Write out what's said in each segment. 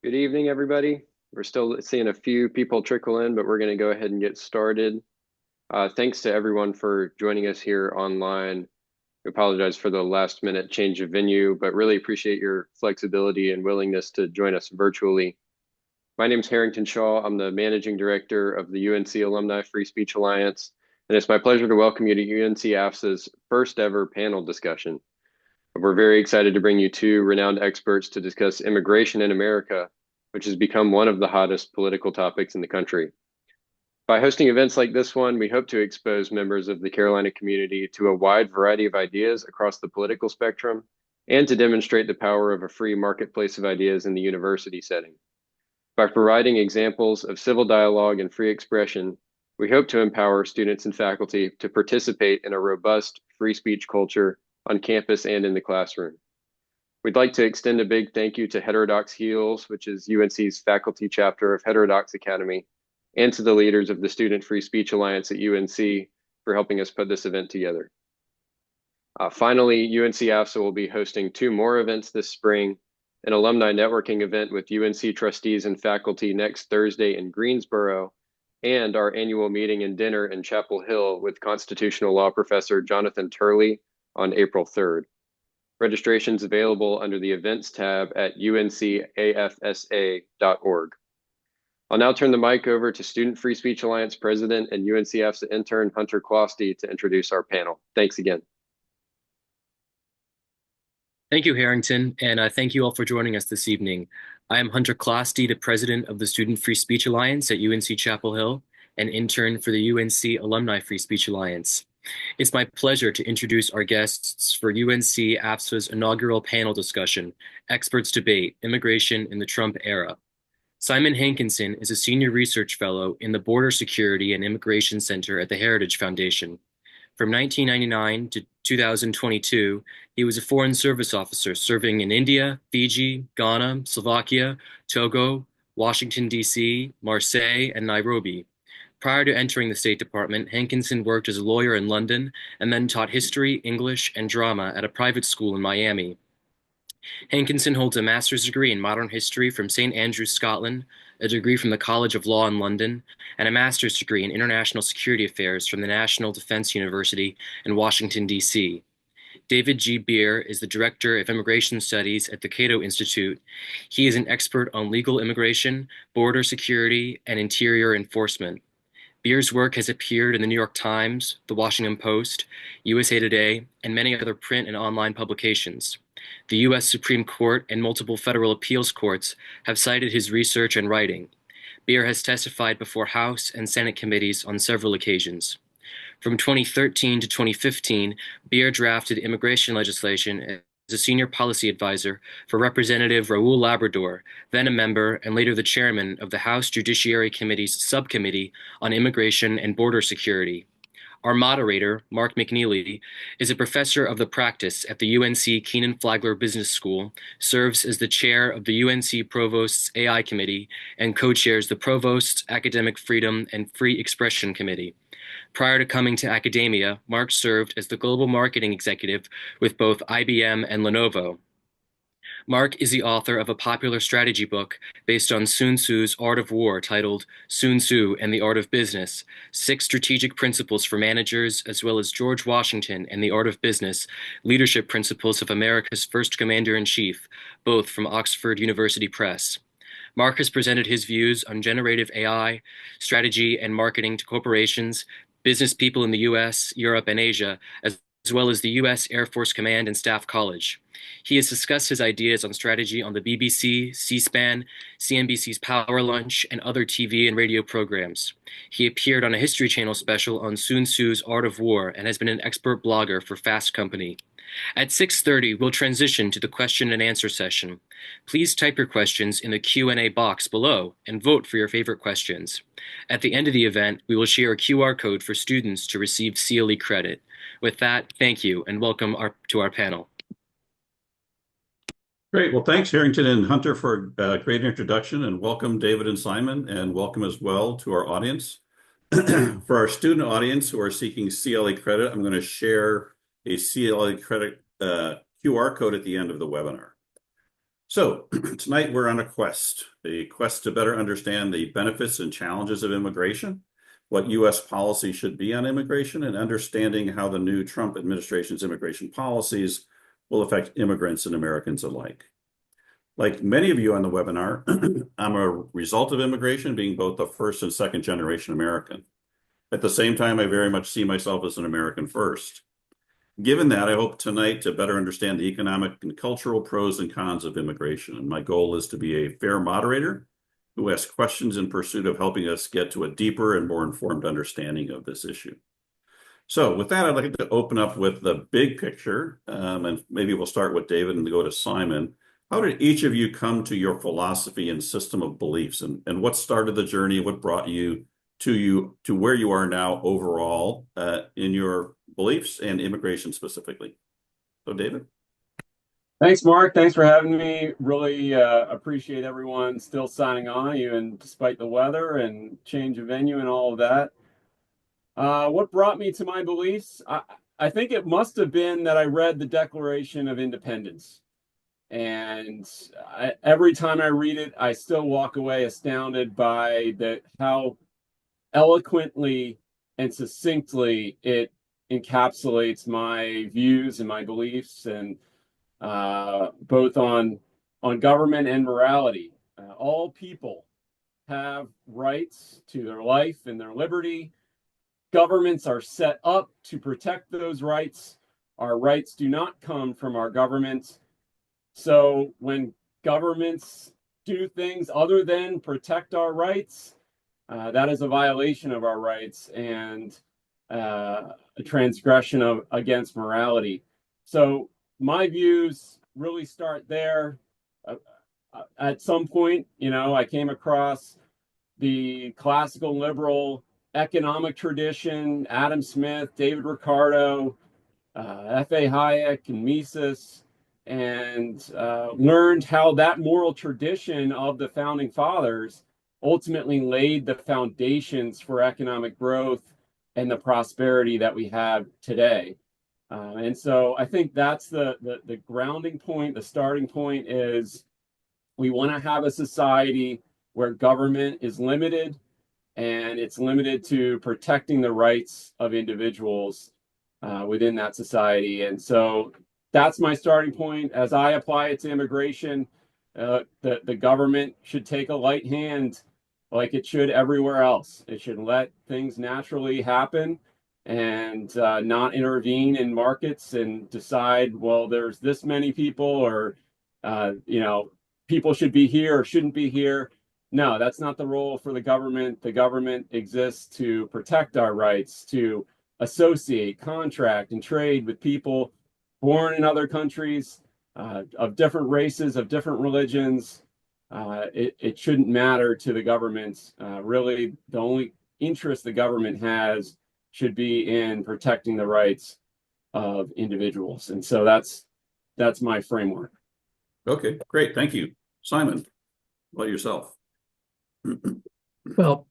Good evening, everybody. We're still seeing a few people trickle in, but we're going to go ahead and get started. Thanks to everyone for joining us here online. We apologize for the last minute change of venue, but really appreciate your flexibility and willingness to join us virtually. My name is Harrington Shaw. I'm the managing director of the UNC Alumni Free Speech Alliance, and it's my pleasure to welcome you to UNC AFSA's first ever panel discussion. We're very excited to bring you two renowned experts to discuss immigration in America, which has become one of the hottest political topics in the country. By hosting events like this one, we hope to expose members of the Carolina community to a wide variety of ideas across the political spectrum and to demonstrate the power of a free marketplace of ideas in the university setting. By providing examples of civil dialogue and free expression, we hope to empower students and faculty to participate in a robust free speech culture on campus and in the classroom. We'd like to extend a big thank you to Heterodox Heels, which is UNC's faculty chapter of Heterodox Academy, and to the leaders of the Student Free Speech Alliance at UNC for helping us put this event together. Finally, UNC AFSA will be hosting two more events this spring, an alumni networking event with UNC trustees and faculty next Thursday in Greensboro, and our annual meeting and dinner in Chapel Hill with constitutional law professor Jonathan Turley on April 3rd. Registration's available under the events tab at uncafsa.org. I'll now turn the mic over to Student Free Speech Alliance President and UNC AFSA intern Hunter Closty to introduce our panel. Thanks again. Thank you, Harrington, and thank you all for joining us this evening. I am Hunter Closty, the president of the Student Free Speech Alliance at UNC Chapel Hill, and intern for the UNC Alumni Free Speech Alliance. It's my pleasure to introduce our guests for UNC AFSA's inaugural panel discussion, Experts Debate, Immigration in the Trump Era. Simon Hankinson is a senior research fellow in the Border Security and Immigration Center at the Heritage Foundation. From 1999 to 2022, he was a Foreign Service officer serving in India, Fiji, Ghana, Slovakia, Togo, Washington, D.C., Marseille, and Nairobi. Prior to entering the State Department, Hankinson worked as a lawyer in London and then taught history, English, and drama at a private school in Miami. Hankinson holds a master's degree in modern history from St. Andrews, Scotland, a degree from the College of Law in London, and a master's degree in international security affairs from the National Defense University in Washington, D.C. David G. Bier is the Director of Immigration Studies at the Cato Institute. He is an expert on legal immigration, border security, and interior enforcement. Bier's work has appeared in the New York Times, The Washington Post, USA Today, and many other print and online publications. The U.S. Supreme Court and multiple federal appeals courts have cited his research and writing. Bier has testified before House and Senate committees on several occasions. From 2013 to 2015, Bier drafted immigration legislation as a senior policy advisor for Representative Raul Labrador, then a member and later the chairman of the House Judiciary Committee's Subcommittee on Immigration and Border Security. Our moderator, Mark McNeely, is a professor of the practice at the UNC Keenan-Flagler Business School, serves as the chair of the UNC Provost's AI Committee, and co-chairs the Provost's Academic Freedom and Free Expression Committee. Prior to coming to academia, Mark served as the global marketing executive with both IBM and Lenovo. Mark is the author of a popular strategy book based on Sun Tzu's Art of War titled Sun Tzu and the Art of Business, 6 Strategic Principles for Managers, as well as George Washington and the Art of Business, Leadership Principles of America's First Commander-in-Chief, both from Oxford University Press. Mark has presented his views on generative AI, strategy and marketing to corporations, business people in the U.S., Europe, and Asia, as well as the U.S. Air Force Command and Staff College. He has discussed his ideas on strategy on the BBC, C-SPAN, CNBC's Power Lunch, and other TV and radio programs. He appeared on a History Channel special on Sun Tzu's Art of War and has been an expert blogger for Fast Company. At 6:30, we'll transition to the question and answer session. Please type your questions in the Q&A box below and vote for your favorite questions. At the end of the event, we will share a QR code for students to receive CLE credit. With that, thank you and welcome to our panel. Great. Well, thanks, Harrington and Hunter, for a great introduction, and welcome, David and Simon, and welcome as well to our audience. For our student audience who are seeking CLE credit, I'm going to share a CLE credit QR code at the end of the webinar. So tonight we're on a quest to better understand the benefits and challenges of immigration, what U.S. policy should be on immigration, and understanding how the new Trump administration's immigration policies will affect immigrants and Americans alike. Like many of you on the webinar, I'm a result of immigration, being both a first and second generation American. At the same time, I very much see myself as an American first. Given that, I hope tonight to better understand the economic and cultural pros and cons of immigration. And my goal is to be a fair moderator who asks questions in pursuit of helping us get to a deeper and more informed understanding of this issue. So with that, I'd like to open up with the big picture, and maybe we'll start with David and go to Simon. How did each of you come to your philosophy and system of beliefs, and what started the journey? What brought you to where you are now overall in your beliefs and immigration specifically? So, David. Thanks, Mark. Thanks for having me. Really appreciate everyone still signing on, even despite the weather and change of venue and all of that. What brought me to my beliefs? I think it must have been that I read the Declaration of Independence. And every time I read it, I still walk away astounded by how eloquently and succinctly it encapsulates my views and my beliefs, and both on government and morality. All people have rights to their life and their liberty. Governments are set up to protect those rights. Our rights do not come from our government. So when governments do things other than protect our rights, that is a violation of our rights and a transgression against morality. So my views really start there. At some point, I came across the classical liberal economic tradition, Adam Smith, David Ricardo, F.A. Hayek, and Mises, and learned how that moral tradition of the founding fathers ultimately laid the foundations for economic growth and the prosperity that we have today. And so I think that's the grounding point, the starting point is we want to have a society where government is limited, and it's limited to protecting the rights of individuals within that society. And so that's my starting point. As I apply it to immigration, the government should take a light hand like it should everywhere else. It should let things naturally happen and not intervene in markets and decide, well, there's this many people, or people should be here or shouldn't be here. No, that's not the role for the government. The government exists to protect our rights, to associate, contract, and trade with people born in other countries, of different races, of different religions. It shouldn't matter to the government. Really, the only interest the government has should be in protecting the rights of individuals. And so that's my framework. Okay, great. Thank you. Simon, what about yourself? Well,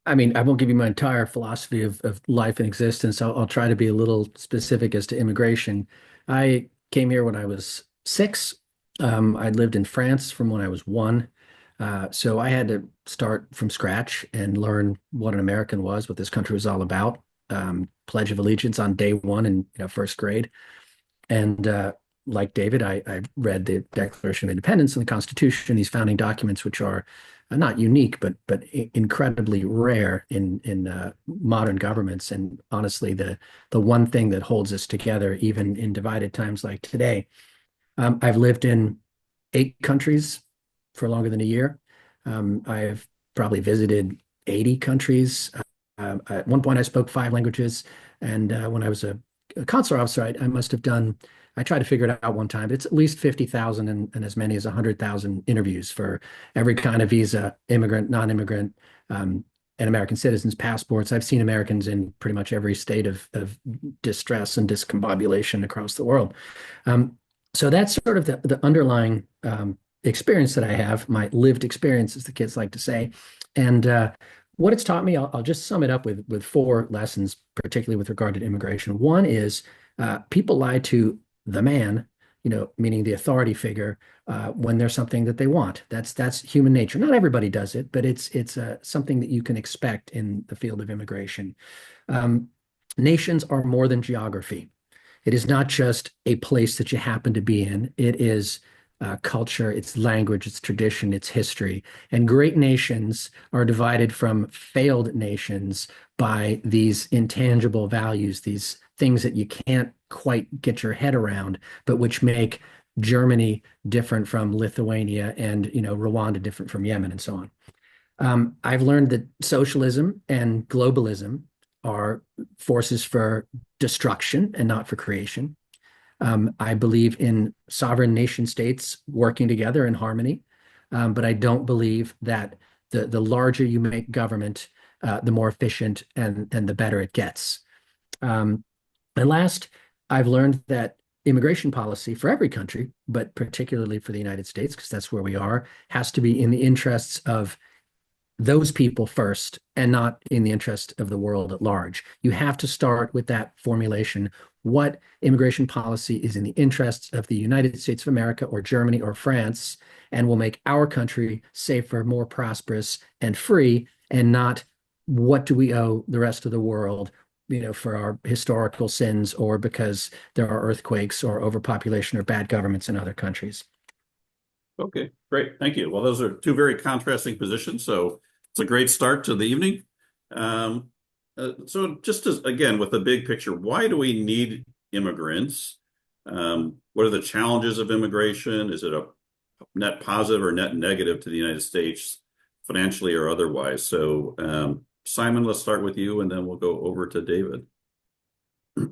I mean, I won't give you my entire philosophy of life and existence. I'll try to be a little specific as to immigration. I came here when I was 6. I'd lived in France from when I was 1. So I had to start from scratch and learn what an American was, what this country was all about. Pledge of Allegiance on day 1 in first grade. And like David, I read the Declaration of Independence and the Constitution, these founding documents, which are not unique, but incredibly rare in modern governments. And honestly, the one thing that holds us together, even in divided times like today. I've lived in 8 countries for longer than a year. I've probably visited 80 countries. At one point, I spoke 5 languages. And when I was a consular officer, I must have done, I tried to figure it out one time, but it's at least 50,000 and as many as 100,000 interviews for every kind of visa, immigrant, non-immigrant, and American citizens' passports. I've seen Americans in pretty much every state of distress and discombobulation across the world. So that's sort of the underlying experience that I have, my lived experience, as the kids like to say. And what it's taught me, I'll just sum it up with 4 lessons, particularly with regard to immigration. One is people lie to the man meaning the authority figure, when there's something that they want. That's human nature. Not everybody does it, but it's something that you can expect in the field of immigration. Um, Nations are more than geography. It is not just a place that you happen to be in. It is culture, its language, its tradition, its history. And great nations are divided from failed nations by these intangible values, these things that you can't quite get your head around, but which make Germany different from Lithuania and Rwanda different from Yemen and so on. I've learned that socialism and globalism are forces for destruction and not for creation. I believe in sovereign nation states working together in harmony, but I don't believe that the larger you make government, the more efficient and the better it gets. Um, and last, I've learned that immigration policy for every country, but particularly for the United States, because that's where we are, has to be in the interests of those people first and not in the interest of the world at large. You have to start with that formulation. What immigration policy is in the interests of the United States of America or Germany or France and will make our country safer, more prosperous, and free, and not what do we owe the rest of the world, for our historical sins or because there are earthquakes or overpopulation or bad governments in other countries. Okay, great. Thank you. Well, those are two very contrasting positions. So it's a great start to the evening. So just as, again, with the big picture, why do we need immigrants? What are the challenges of immigration? Is it a net positive or net negative to the United States, financially or otherwise? So Simon, let's start with you, and then we'll go over to David.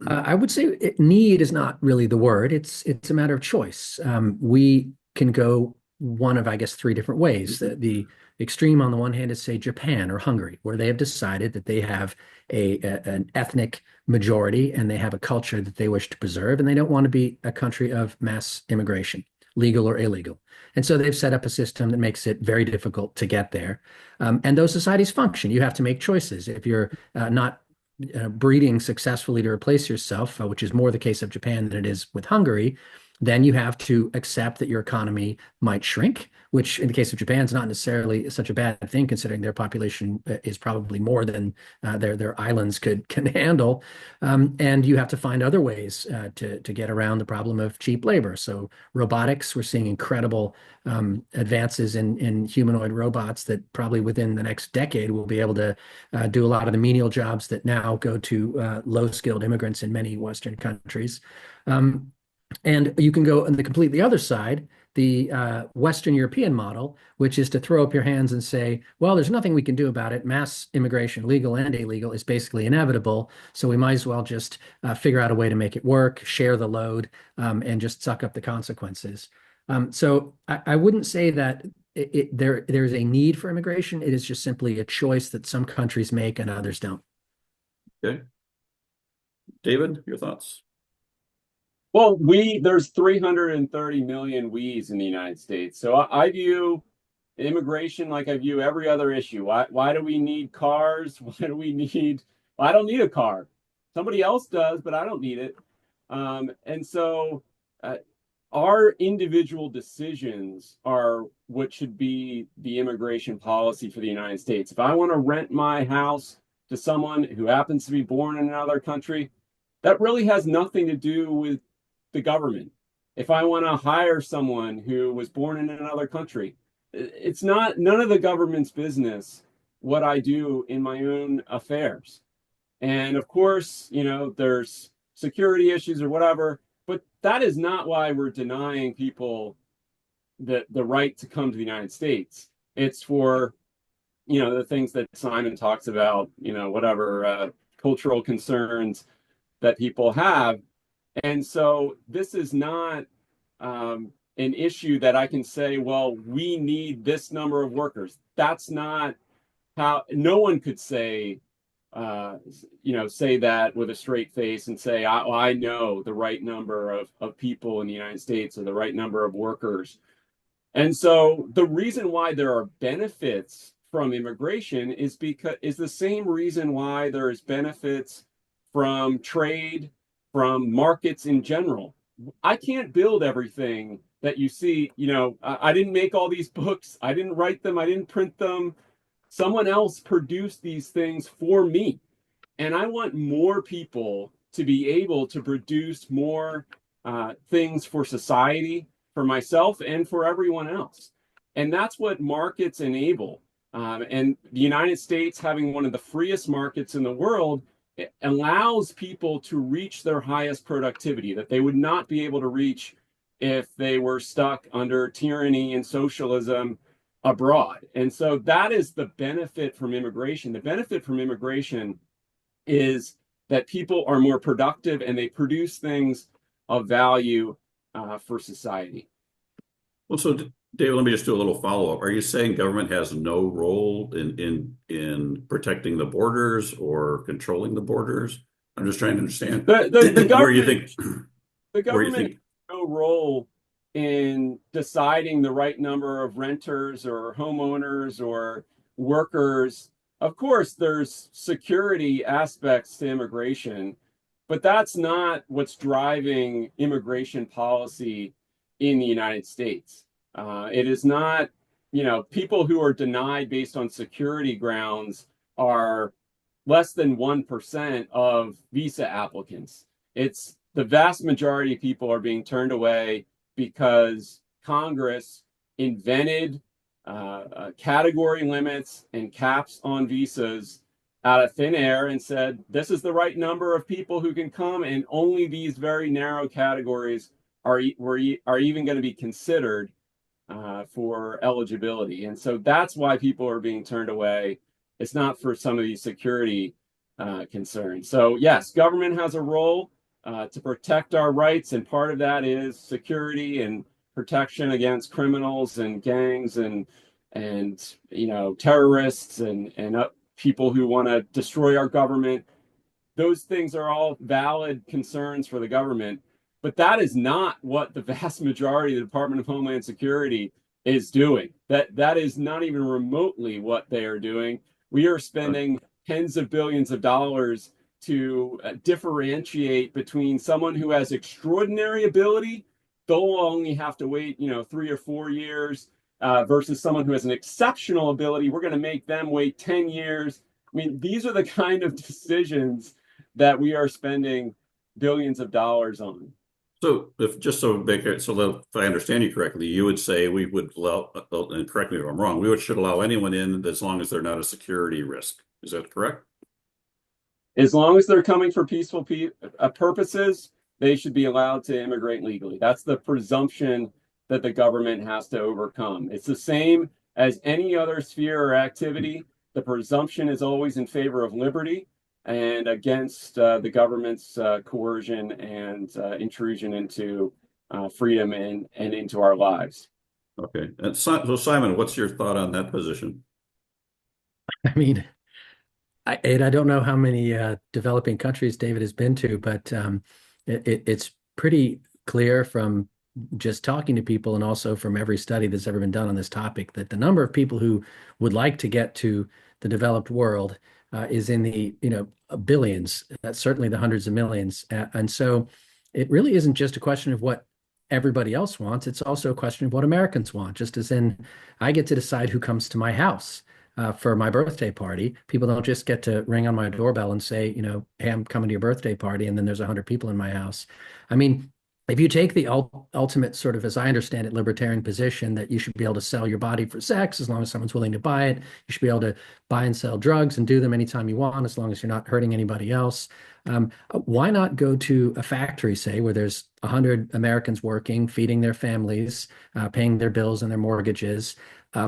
I would say need is not really the word. It's a matter of choice. We can go one of, I guess, three different ways. The extreme on the one hand is, say, Japan or Hungary, where they have decided that they have an ethnic majority and they have a culture that they wish to preserve, and they don't want to be a country of mass immigration, legal or illegal. And so they've set up a system that makes it very difficult to get there. And those societies function. You have to make choices. If you're not breeding successfully to replace yourself, which is more the case of Japan than it is with Hungary, then you have to accept that your economy might shrink, which in the case of Japan is not necessarily such a bad thing, considering their population is probably more than their islands can handle. And you have to find other ways to get around the problem of cheap labor. So robotics, we're seeing incredible advances in humanoid robots that probably within the next decade will be able to do a lot of the menial jobs that now go to low-skilled immigrants in many Western countries. And you can go on the completely other side, the Western European model, which is to throw up your hands and say, well, there's nothing we can do about it. Mass immigration, legal and illegal, is basically inevitable. So we might as well just figure out a way to make it work, share the load, and just suck up the consequences. So I wouldn't say that there's a need for immigration. It is just simply a choice that some countries make and others don't. Okay. David, your thoughts? Well, there's 330 million we's in the United States. So I view immigration like I view every other issue. Why do we need cars? Why do we need, I don't need a car. Somebody else does, but I don't need it. And so our individual decisions are what should be the immigration policy for the United States. If I want to rent my house to someone who happens to be born in another country, that really has nothing to do with the government. If I want to hire someone who was born in another country, it's none of the government's business what I do in my own affairs. And of course, there's security issues or whatever, but that is not why we're denying people the right to come to the United States. It's for, the things that Simon talks about, whatever cultural concerns that people have. And so this is not an issue that I can say, well, we need this number of workers. That's not how, no one could say, say that with a straight face and say, I know the right number of people in the United States or the right number of workers. And so the reason why there are benefits from immigration is the same reason why there is benefits from trade, from markets in general. I can't build everything that you see. I didn't make all these books. I didn't write them. I didn't print them. Someone else produced these things for me. And I want more people to be able to produce more things for society, for myself, and for everyone else. And that's what markets enable. And the United States, having one of the freest markets in the world, it allows people to reach their highest productivity that they would not be able to reach if they were stuck under tyranny and socialism abroad. And so that is the benefit from immigration. The benefit from immigration is that people are more productive and they produce things of value for society. Well, so David, let me just do a little follow-up. Are you saying government has no role in protecting the borders or controlling the borders? I'm just trying to understand The where you think the where you government think. has no role in deciding the right number of renters or homeowners or workers. Of course, there's security aspects to immigration, but that's not what's driving immigration policy in the United States. It is not, people who are denied based on security grounds are less than 1% of visa applicants. It's the vast majority of people are being turned away because Congress invented category limits and caps on visas out of thin air and said, this is the right number of people who can come, and only these very narrow categories are even going to be considered for eligibility. And so that's why people are being turned away. It's not for some of these security concerns. So yes, government has a role to protect our rights, and part of that is security and protection against criminals and gangs and terrorists and people who want to destroy our government. Those things are all valid concerns for the government, but that is not what the vast majority of the Department of Homeland Security is doing. That is not even remotely what they are doing. We are spending tens of billions of dollars to differentiate between someone who has extraordinary ability, they'll only have to wait, 3 or 4 years, versus someone who has an exceptional ability. We're going to make them wait 10 years. I mean, these are the kind of decisions that we are spending billions of dollars on. So if just so Baker, so that if I understand you correctly, you would say we would allow, and correct me if I'm wrong, should allow anyone in as long as they're not a security risk. Is that correct? As long as they're coming for peaceful purposes, they should be allowed to immigrate legally. That's the presumption that the government has to overcome. It's the same as any other sphere or activity. The presumption is always in favor of liberty and against the government's coercion and intrusion into freedom and into our lives. Okay. And so Simon, what's your thought on that position? I mean, I don't know how many developing countries David has been to, but it's pretty clear from just talking to people and also from every study that's ever been done on this topic that the number of people who would like to get to the developed world is in the billions, certainly the hundreds of millions. And so it really isn't just a question of what everybody else wants. It's also a question of what Americans want, just as in I get to decide who comes to my house for my birthday party. People don't just get to ring on my doorbell and say, hey, I'm coming to your birthday party, and then there's 100 people in my house. I mean, if you take the ultimate sort of, as I understand it, libertarian position that you should be able to sell your body for sex as long as someone's willing to buy it, you should be able to buy and sell drugs and do them anytime you want as long as you're not hurting anybody else. Why not go to a factory, say, where there's 100 Americans working, feeding their families, paying their bills and their mortgages,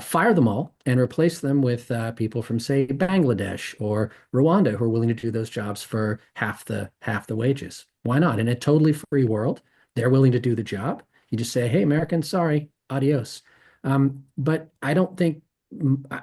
fire them all and replace them with people from, say, Bangladesh or Rwanda who are willing to do those jobs for half the wages. Why not? In a totally free world, they're willing to do the job. You just say, hey, Americans, sorry, adios. But I don't think,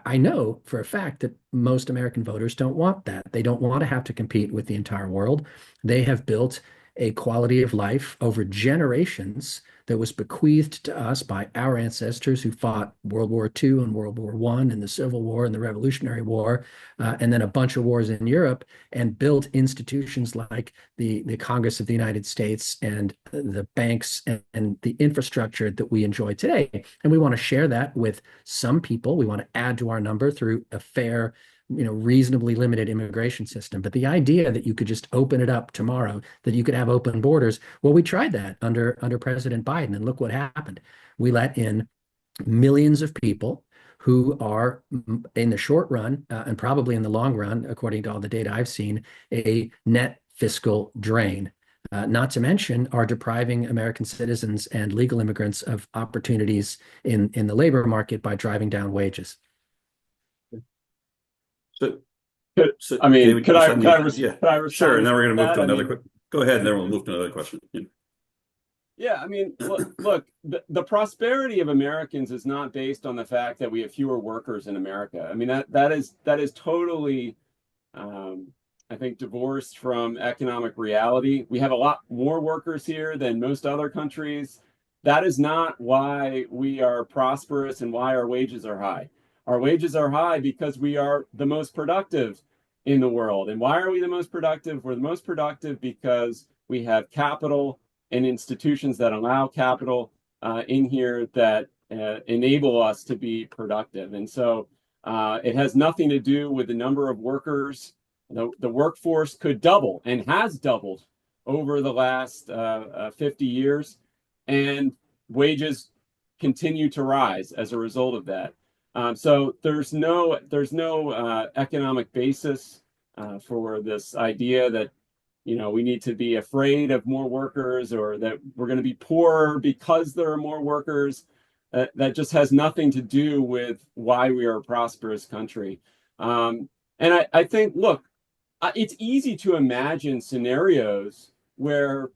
I know for a fact that most American voters don't want that. They don't want to have to compete with the entire world. They have built a quality of life over generations that was bequeathed to us by our ancestors who fought World War II and World War I and the Civil War and the Revolutionary War, and then a bunch of wars in Europe, and built institutions like the Congress of the United States and the banks and the infrastructure that we enjoy today. And we want to share that with some people. We want to add to our number through a fair, reasonably limited immigration system. But the idea that you could just open it up tomorrow, that you could have open borders, well, we tried that under President Biden, and look what happened. We let in millions of people who are, in the short run, and probably in the long run, according to all the data I've seen, a net fiscal drain. Not to mention are depriving American citizens and legal immigrants of opportunities in the labor market by driving down wages. So, Could I respond? Sure, and then we're going to move to another. mean, Go ahead, and then we'll move to another question. Yeah, I mean, look, the prosperity of Americans is not based on the fact that we have fewer workers in America. I mean, that is totally, I think, divorced from economic reality. We have a lot more workers here than most other countries. That is not why we are prosperous and why our wages are high. Our wages are high because we are the most productive in the world. And why are we the most productive? We're the most productive because we have capital and institutions that allow capital in here that enable us to be productive. And so it has nothing to do with the number of workers. The workforce could double and has doubled over the last 50 years, and wages continue to rise as a result of that. So there's no economic basis for this idea that we need to be afraid of more workers or that we're going to be poorer because there are more workers. That just has nothing to do with why we are a prosperous country. And I think, look, it's easy to imagine scenarios where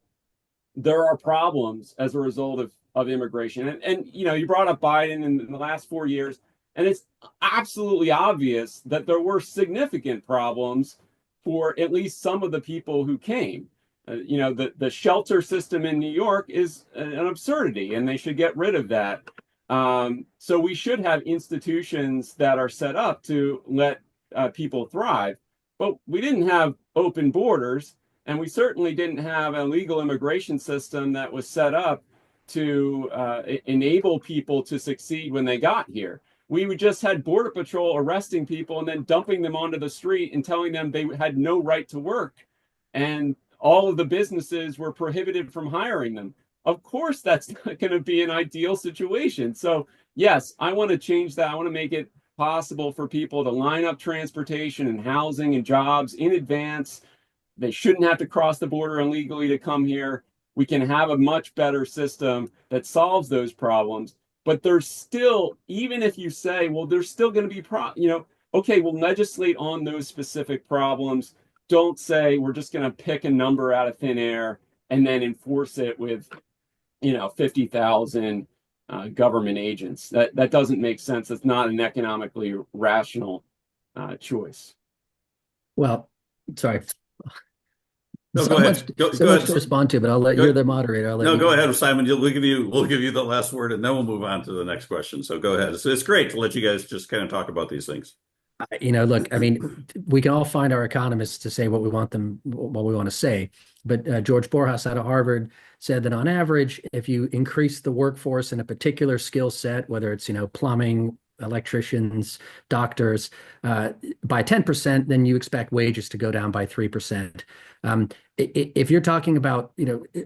there are problems as a result of immigration. And you brought up Biden in the last 4 years, and it's absolutely obvious that there were significant problems for at least some of the people who came. The shelter system in New York is an absurdity, and they should get rid of that. So we should have institutions that are set up to let people thrive. But we didn't have open borders, and we certainly didn't have a legal immigration system that was set up to enable people to succeed when they got here. We just had Border Patrol arresting people and then dumping them onto the street and telling them they had no right to work. And all of the businesses were prohibited from hiring them. Of course, that's not going to be an ideal situation. So, yes, I want to change that. I want to make it possible for people to line up transportation and housing and jobs in advance. They shouldn't have to cross the border illegally to come here. We can have a much better system that solves those problems. But there's still, even if you say, well, there's still going to be, okay, we'll legislate on those specific problems. Don't say we're just going to pick a number out of thin air and then enforce it with, 50,000 government agents. That doesn't make sense. It's not an economically rational choice. Well, sorry. No, go ahead. Go much ahead to respond to, but you're the moderator. Go ahead, Simon. We'll give you the last word, and then we'll move on to the next question. So go ahead. It's great to let you guys just kind of talk about these things. Look, I mean, we can all find our economists to say what we want to say. But George Borjas out of Harvard said that on average, if you increase the workforce in a particular skill set, whether it's, plumbing, electricians, doctors, by 10%, then you expect wages to go down by 3%. If you're talking about,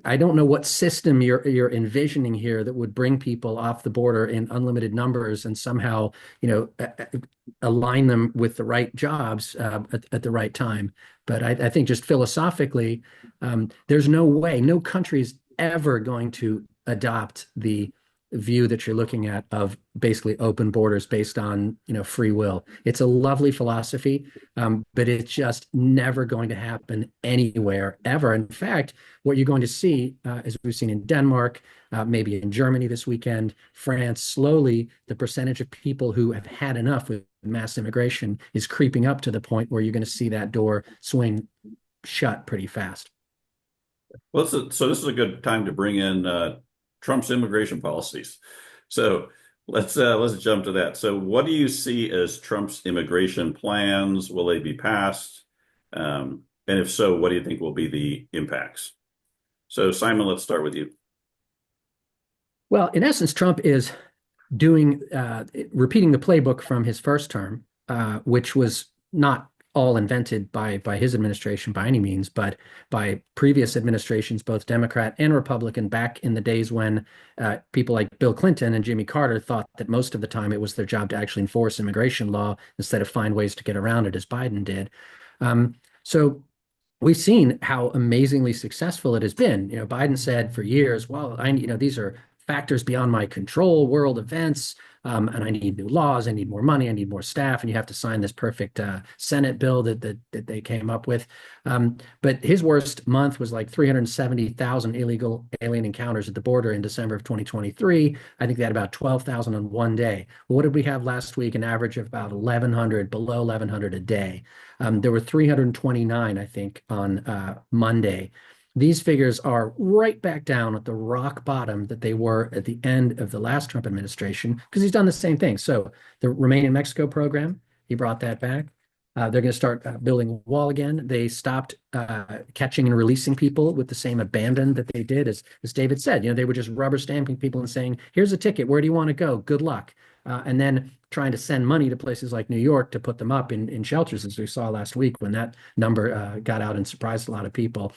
I don't know what system you're envisioning here that would bring people off the border in unlimited numbers and somehow, align them with the right jobs at the right time. But I think just philosophically, there's no way, no country is ever going to adopt the view that you're looking at of basically open borders based on free will. It's a lovely philosophy, but it's just never going to happen anywhere ever. In fact, what you're going to see, as we've seen in Denmark, maybe in Germany this weekend, France, slowly the percentage of people who have had enough with mass immigration is creeping up to the point where you're going to see that door swing shut pretty fast. Well, so this is a good time to bring in Trump's immigration policies. So let's jump to that. So what do you see as Trump's immigration plans? Will they be passed? And if so, what do you think will be the impacts? So Simon, let's start with you. Well, in essence, Trump is doing repeating the playbook from his first term, which was not all invented by his administration by any means, but by previous administrations, both Democrat and Republican, back in the days when people like Bill Clinton and Jimmy Carter thought that most of the time it was their job to actually enforce immigration law instead of find ways to get around it, as Biden did. So we've seen how amazingly successful it has been. Biden said for years, well, these are factors beyond my control, world events, and I need new laws, I need more money, I need more staff, and you have to sign this perfect Senate bill that they came up with. But his worst month was like 370,000 illegal alien encounters at the border in December of 2023. I think they had about 12,000 on one day. Well, what did we have last week? An average of about 1,100, below 1,100 a day. There were 329, I think, on Monday. These figures are right back down at the rock bottom that they were at the end of the last Trump administration, because he's done the same thing. So the Remain in Mexico program, he brought that back. They're going to start building a wall again. They stopped catching and releasing people with the same abandon that they did, as David said. They were just rubber stamping people and saying, here's a ticket. Where do you want to go? Good luck. And then trying to send money to places like New York to put them up in shelters, as we saw last week when that number got out and surprised a lot of people.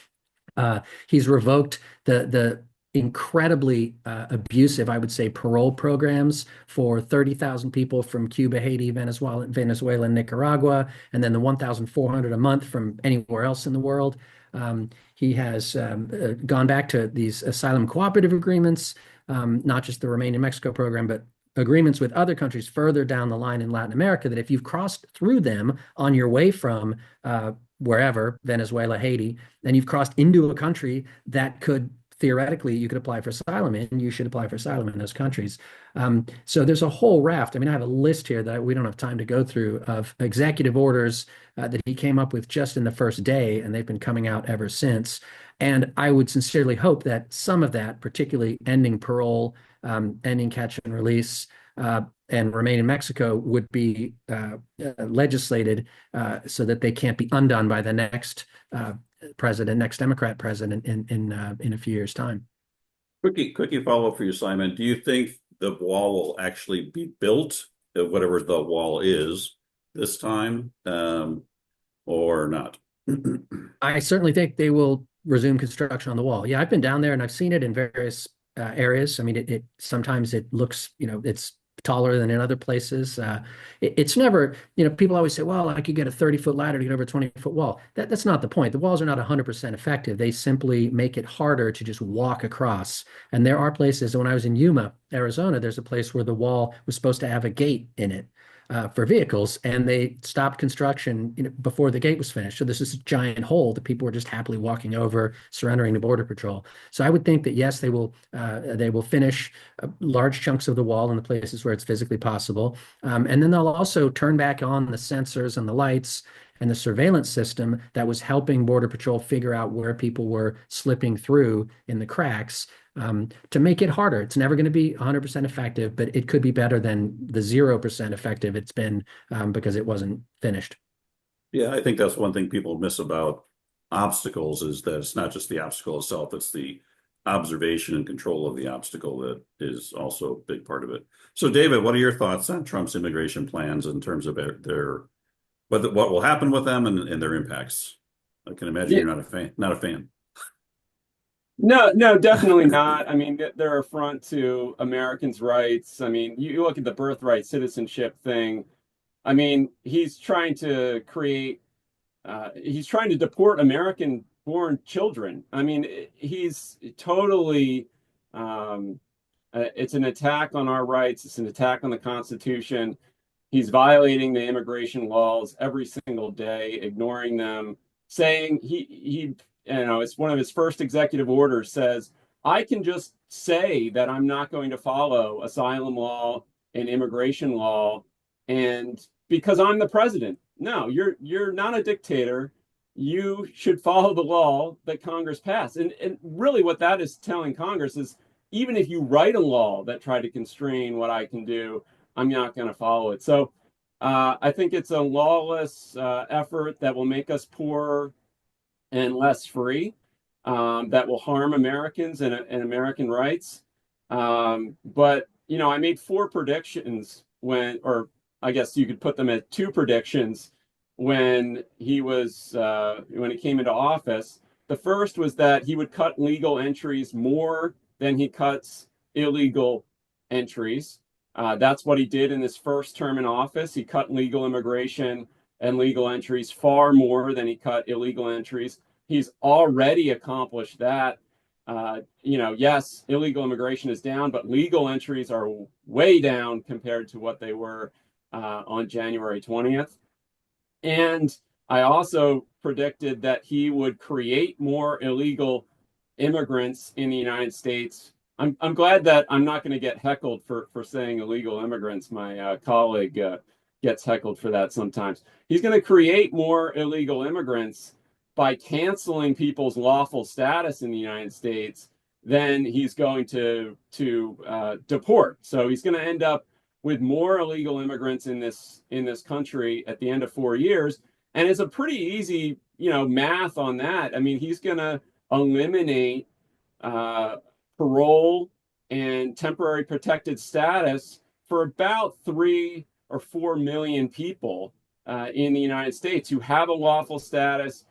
He's revoked the incredibly abusive, I would say, parole programs for 30,000 people from Cuba, Haiti, Venezuela, and Nicaragua, and then the 1,400 a month from anywhere else in the world. He has gone back to these asylum cooperative agreements, not just the Remain in Mexico program, but agreements with other countries further down the line in Latin America, that if you've crossed through them on your way from wherever, Venezuela, Haiti, and you've crossed into a country that could theoretically, you could apply for asylum in, you should apply for asylum in those countries. So there's a whole raft. I mean, I have a list here that we don't have time to go through of executive orders that he came up with just in the first day, and they've been coming out ever since. And I would sincerely hope that some of that, particularly ending parole, ending catch and release, and Remain in Mexico, would be legislated so that they can't be undone by the next next Democrat president in a few years' time. Quickie follow-up for you, Simon. Do you think the wall will actually be built, whatever the wall is, this time, or not? I certainly think they will resume construction on the wall. Yeah, I've been down there and I've seen it in various areas. I mean, it sometimes it looks, it's taller than in other places. It's never, people always say, well, I could get a 30-foot ladder to get over a 20-foot wall. That's not the point. The walls are not 100% effective. They simply make it harder to just walk across. And there are places, when I was in Yuma, Arizona, there's a place where the wall was supposed to have a gate in it for vehicles, and they stopped construction before the gate was finished. So this is a giant hole that people were just happily walking over, surrendering to Border Patrol. So I would think that yes, they will finish large chunks of the wall in the places where it's physically possible, and then they'll also turn back on the sensors and the lights and the surveillance system that was helping Border Patrol figure out where people were slipping through in the cracks, to make it harder. It's never going to be 100% effective, but it could be better than the 0% effective it's been, because it wasn't finished. Yeah, I think that's one thing people miss about obstacles, is that it's not just the obstacle itself, it's the observation and control of the obstacle that is also a big part of it. So David, what are your thoughts on Trump's immigration plans in terms of what will happen with them and their impacts? I can imagine you're not a fan. No, definitely not. I mean, they're a affront to Americans' rights. I mean, you look at the birthright citizenship thing. I mean, he's trying to deport American-born children. I mean, he's totally, it's an attack on our rights. It's an attack on the Constitution. He's violating the immigration laws every single day, ignoring them, saying it's one of his first executive orders says, I can just say that I'm not going to follow asylum law and immigration law, and because I'm the president. No, you're not a dictator. you should follow the law that Congress passed. And really what that is telling Congress is, even if you write a law that tried to constrain what I can do, I'm not going to follow it. So I think it's a lawless effort that will make us poorer and less free, that will harm Americans and American rights. But, you know, I made four predictions or I guess you could put them at two predictions when when he came into office. The first was that he would cut legal entries more than he cuts illegal entries. That's what he did in his first term in office. He cut legal immigration and legal entries far more than he cut illegal entries. He's already accomplished that. You know, yes, illegal immigration is down, but legal entries are way down compared to what they were on January 20th. And I also predicted that he would create more illegal immigrants in the United States. I'm glad that I'm not going to get heckled for saying illegal immigrants. My colleague gets heckled for that sometimes. He's going to create more illegal immigrants by canceling people's lawful status in the United States. Then he's going to deport. So he's going to end up with more illegal immigrants in this country at the end of 4 years. And it's a pretty easy, you know, math on that. I mean, he's going to eliminate parole and temporary protected status for about 3 or 4 million people in the United States who have a lawful status.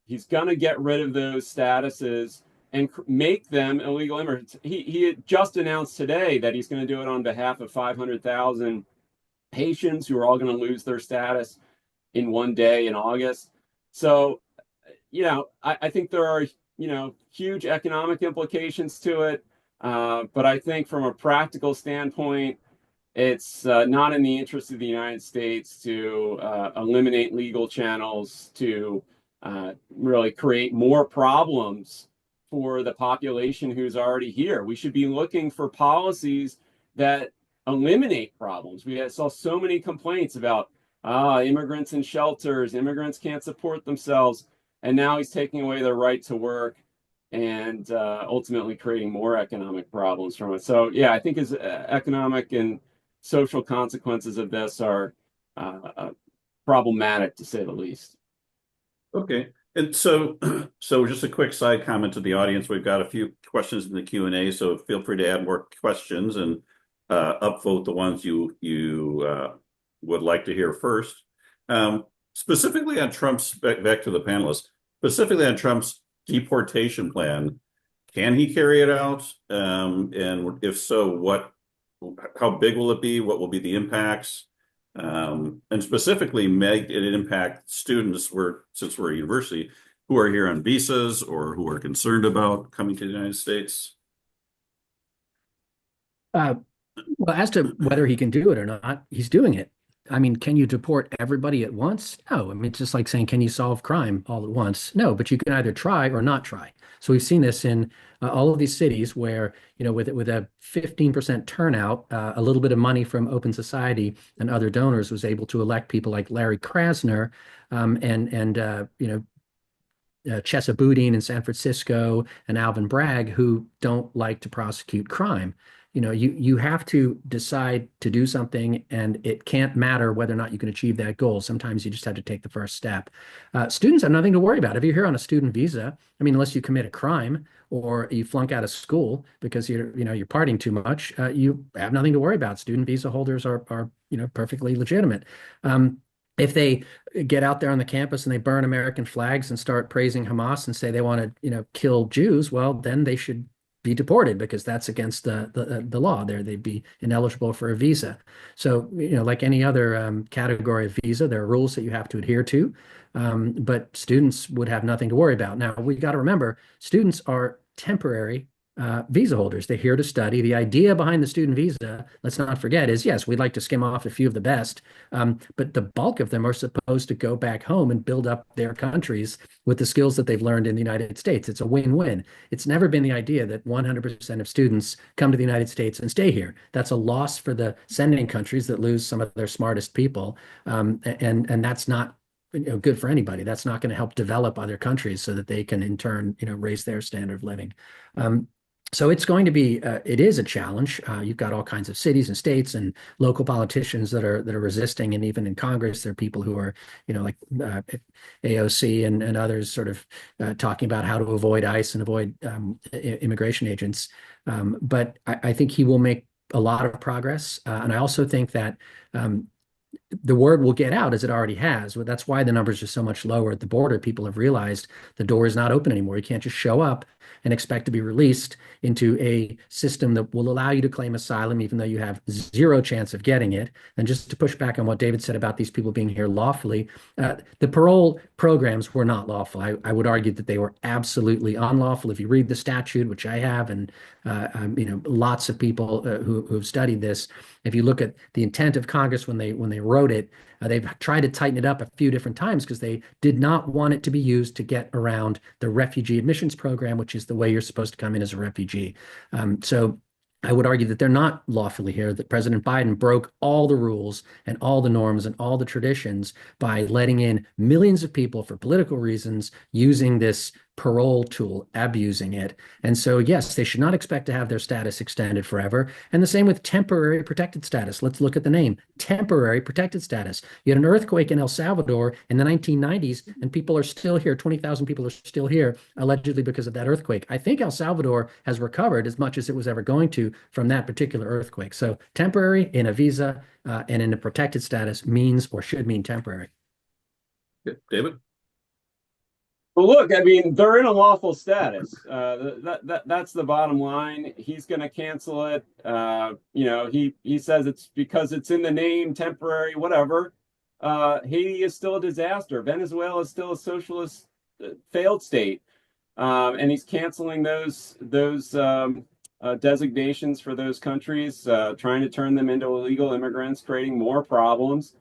He's going to get rid of those statuses and make them illegal immigrants. He just announced today that he's going to do it on behalf of 500,000 Haitians who are all going to lose their status in one day in August. So, you know, I think there are, you know, huge economic implications to it. But I think from a practical standpoint, it's not in the interest of the United States to eliminate legal channels, to really create more problems for the population who's already here. We should be looking for policies that eliminate problems. We saw so many complaints about immigrants in shelters, immigrants can't support themselves, and now he's taking away their right to work and ultimately creating more economic problems from it. So yeah, I think his economic and social consequences of this are problematic, to say the least. Okay. And so just a quick side comment to the audience. We've got a few questions in the Q&A, so feel free to add more questions and upvote the ones you would like to hear first. Specifically on Trump's, back to the panelists, specifically on Trump's deportation plan, can he carry it out? And if so, how big will it be? What will be the impacts? And specifically, may it impact students, since we're a university, who are here on visas or who are concerned about coming to the United States? Well, as to whether he can do it or not, he's doing it. I mean, can you deport everybody at once? No. I mean, it's just like saying, can you solve crime all at once? No, but you can either try or not try. So we've seen this in all of these cities where, you know, with a 15% turnout, a little bit of money from Open Society and other donors was able to elect people like Larry Krasner and you know, Chesa Boudin in San Francisco and Alvin Bragg, who don't like to prosecute crime. You know, you have to decide to do something, and it can't matter whether or not you can achieve that goal. Sometimes you just have to take the first step. Students have nothing to worry about. If you're here on a student visa, I mean, unless you commit a crime or you flunk out of school because you're partying too much, you have nothing to worry about. Student visa holders are you know, perfectly legitimate. If they get out there on the campus and they burn American flags and start praising Hamas and say they want to, you know, kill Jews, well, then they should be deported because that's against the law. They'd be ineligible for a visa. So, you know, like any other category of visa, there are rules that you have to adhere to. But students would have nothing to worry about. Now, we got to remember, students are temporary visa holders. They're here to study. The idea behind the student visa, let's not forget, is yes, we'd like to skim off a few of the best, but the bulk of them are supposed to go back home and build up their countries with the skills that they've learned in the United States. It's a win-win. It's never been the idea that 100% of students come to the United States and stay here. That's a loss for the sending countries that lose some of their smartest people, and that's not good for anybody. That's not going to help develop other countries so that they can in turn, raise their standard of living. So it's going to be, it is a challenge. You've got all kinds of cities and states and local politicians that are resisting, and even in Congress, there are people who are, like AOC and others, sort of talking about how to avoid ICE and avoid immigration agents. But I think he will make a lot of progress, and I also think that the word will get out as it already has. Well, that's why the numbers are so much lower at the border. People have realized the door is not open anymore. You can't just show up and expect to be released into a system that will allow you to claim asylum, even though you have zero chance of getting it. And just to push back on what David said about these people being here lawfully, the parole programs were not lawful. I would argue that they were absolutely unlawful. If you read the statute, which I have, and lots of people who have studied this, if you look at the intent of Congress when they wrote it, they've tried to tighten it up a few different times because they did not want it to be used to get around the refugee admissions program, which is the way you're supposed to come in as a refugee. So I would argue that they're not lawfully here, that President Biden broke all the rules and all the norms and all the traditions by letting in millions of people for political reasons using this parole tool, abusing it. And so, yes, they should not expect to have their status extended forever. And the same with temporary protected status. Let's look at the name, temporary protected status. You had an earthquake in El Salvador in the 1990s, and people are still here. 20,000 people are still here, allegedly because of that earthquake. I think El Salvador has recovered as much as it was ever going to from that particular earthquake. So temporary in a visa and in a protected status means or should mean temporary. David? Well, look, I mean, they're in a lawful status. That's the bottom line. He's going to cancel it. He says it's because it's in the name, temporary, whatever. Haiti is still a disaster. Venezuela is still a socialist failed state, and he's canceling those designations for those countries, trying to turn them into illegal immigrants, creating more problems.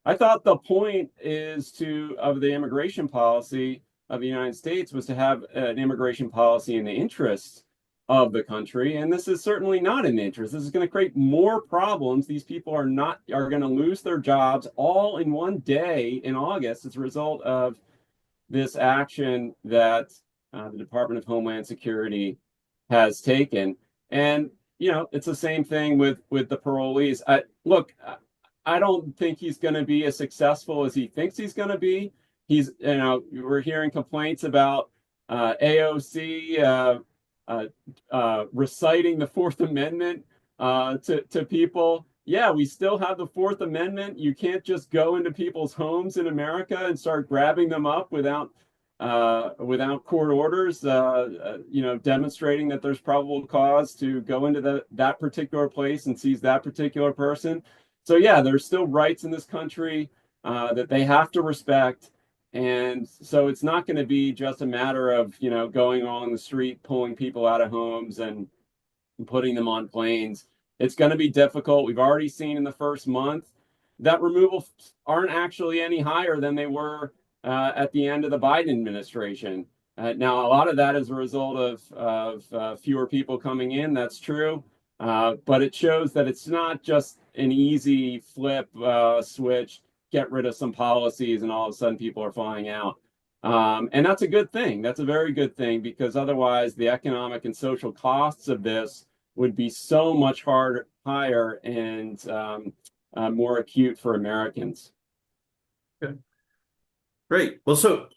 I thought the point of the immigration policy of the United States was to have an immigration policy in the interests of the country, and this is certainly not in the interest. This is going to create more problems. These people are going to lose their jobs all in one day in August as a result of this action that the Department of Homeland Security has taken. And it's the same thing with the parolees. I don't think he's going to be as successful as he thinks he's going to be. We're hearing complaints about AOC reciting the Fourth Amendment to people. Yeah, we still have the Fourth Amendment. You can't just go into people's homes in America and start grabbing them up without court orders. Demonstrating that there's probable cause to go into that particular place and seize that particular person. So yeah, there's still rights in this country that they have to respect. And so it's not going to be just a matter of, going on the street, pulling people out of homes and putting them on planes. It's going to be difficult. We've already seen in the first month that removals aren't actually any higher than they were at the end of the Biden administration. Now, a lot of that is a result of fewer people coming in. That's true. But it shows that it's not just an easy flip switch, get rid of some policies, and all of a sudden people are flying out. And that's a good thing. That's a very good thing, because otherwise the economic and social costs of this would be so much higher and more acute for Americans. Okay. Great. Well, so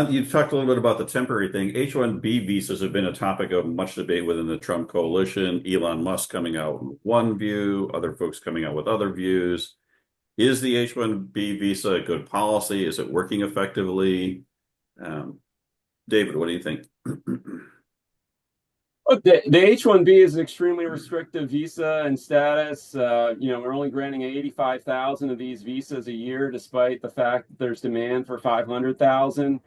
you talked a little bit about the temporary thing. H-1B visas have been a topic of much debate within the Trump coalition. Elon Musk coming out with one view, other folks coming out with other views. Is the H-1B visa a good policy? Is it working effectively? David, what do you think? The H-1B is an extremely restrictive visa and status. We're only granting 85,000 of these visas a year, despite the fact that there's demand for 500,000.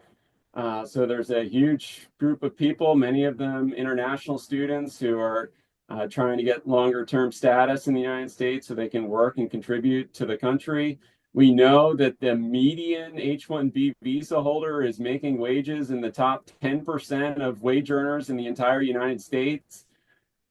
So there's a huge group of people, many of them international students, who are trying to get longer-term status in the United States so they can work and contribute to the country. We know that the median H-1B visa holder is making wages in the top 10% of wage earners in the entire United States.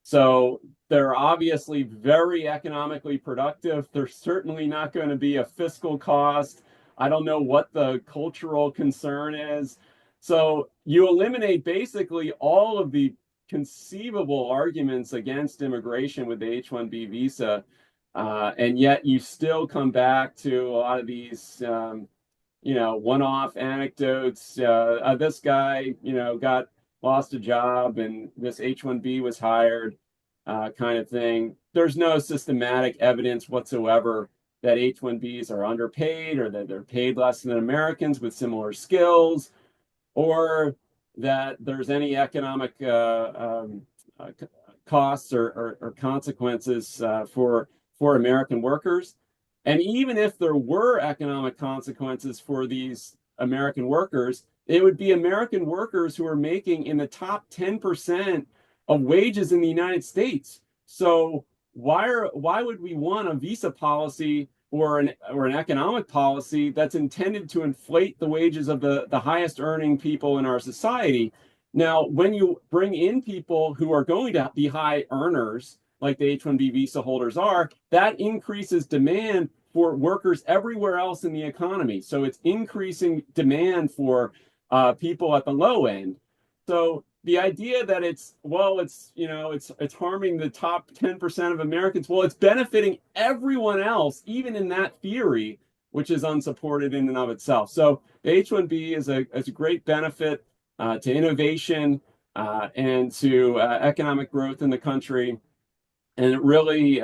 So they're obviously very economically productive. There's certainly not going to be a fiscal cost I don't know what the cultural concern is. So you eliminate basically all of the conceivable arguments against immigration with the H-1B visa, and yet you still come back to a lot of these, one-off anecdotes. This guy, got lost a job, and this H-1B was hired, kind of thing. There's no systematic evidence whatsoever that H-1Bs are underpaid or that they're paid less than Americans with similar skills, or that there's any economic costs or consequences for American workers. And even if there were economic consequences for these American workers, it would be American workers who are making in the top 10% of wages in the United States. So why would we want a visa policy or an economic policy that's intended to inflate the wages of the highest earning people in our society? Now, when you bring in people who are going to be high earners, like the H-1B visa holders are, that increases demand for workers everywhere else in the economy. So it's increasing demand for people at the low end. So the idea that it's harming the top 10% of Americans, well, it's benefiting everyone else, even in that theory, which is unsupported in and of itself. So the H-1B is a great benefit to innovation and to economic growth in the country. And it really,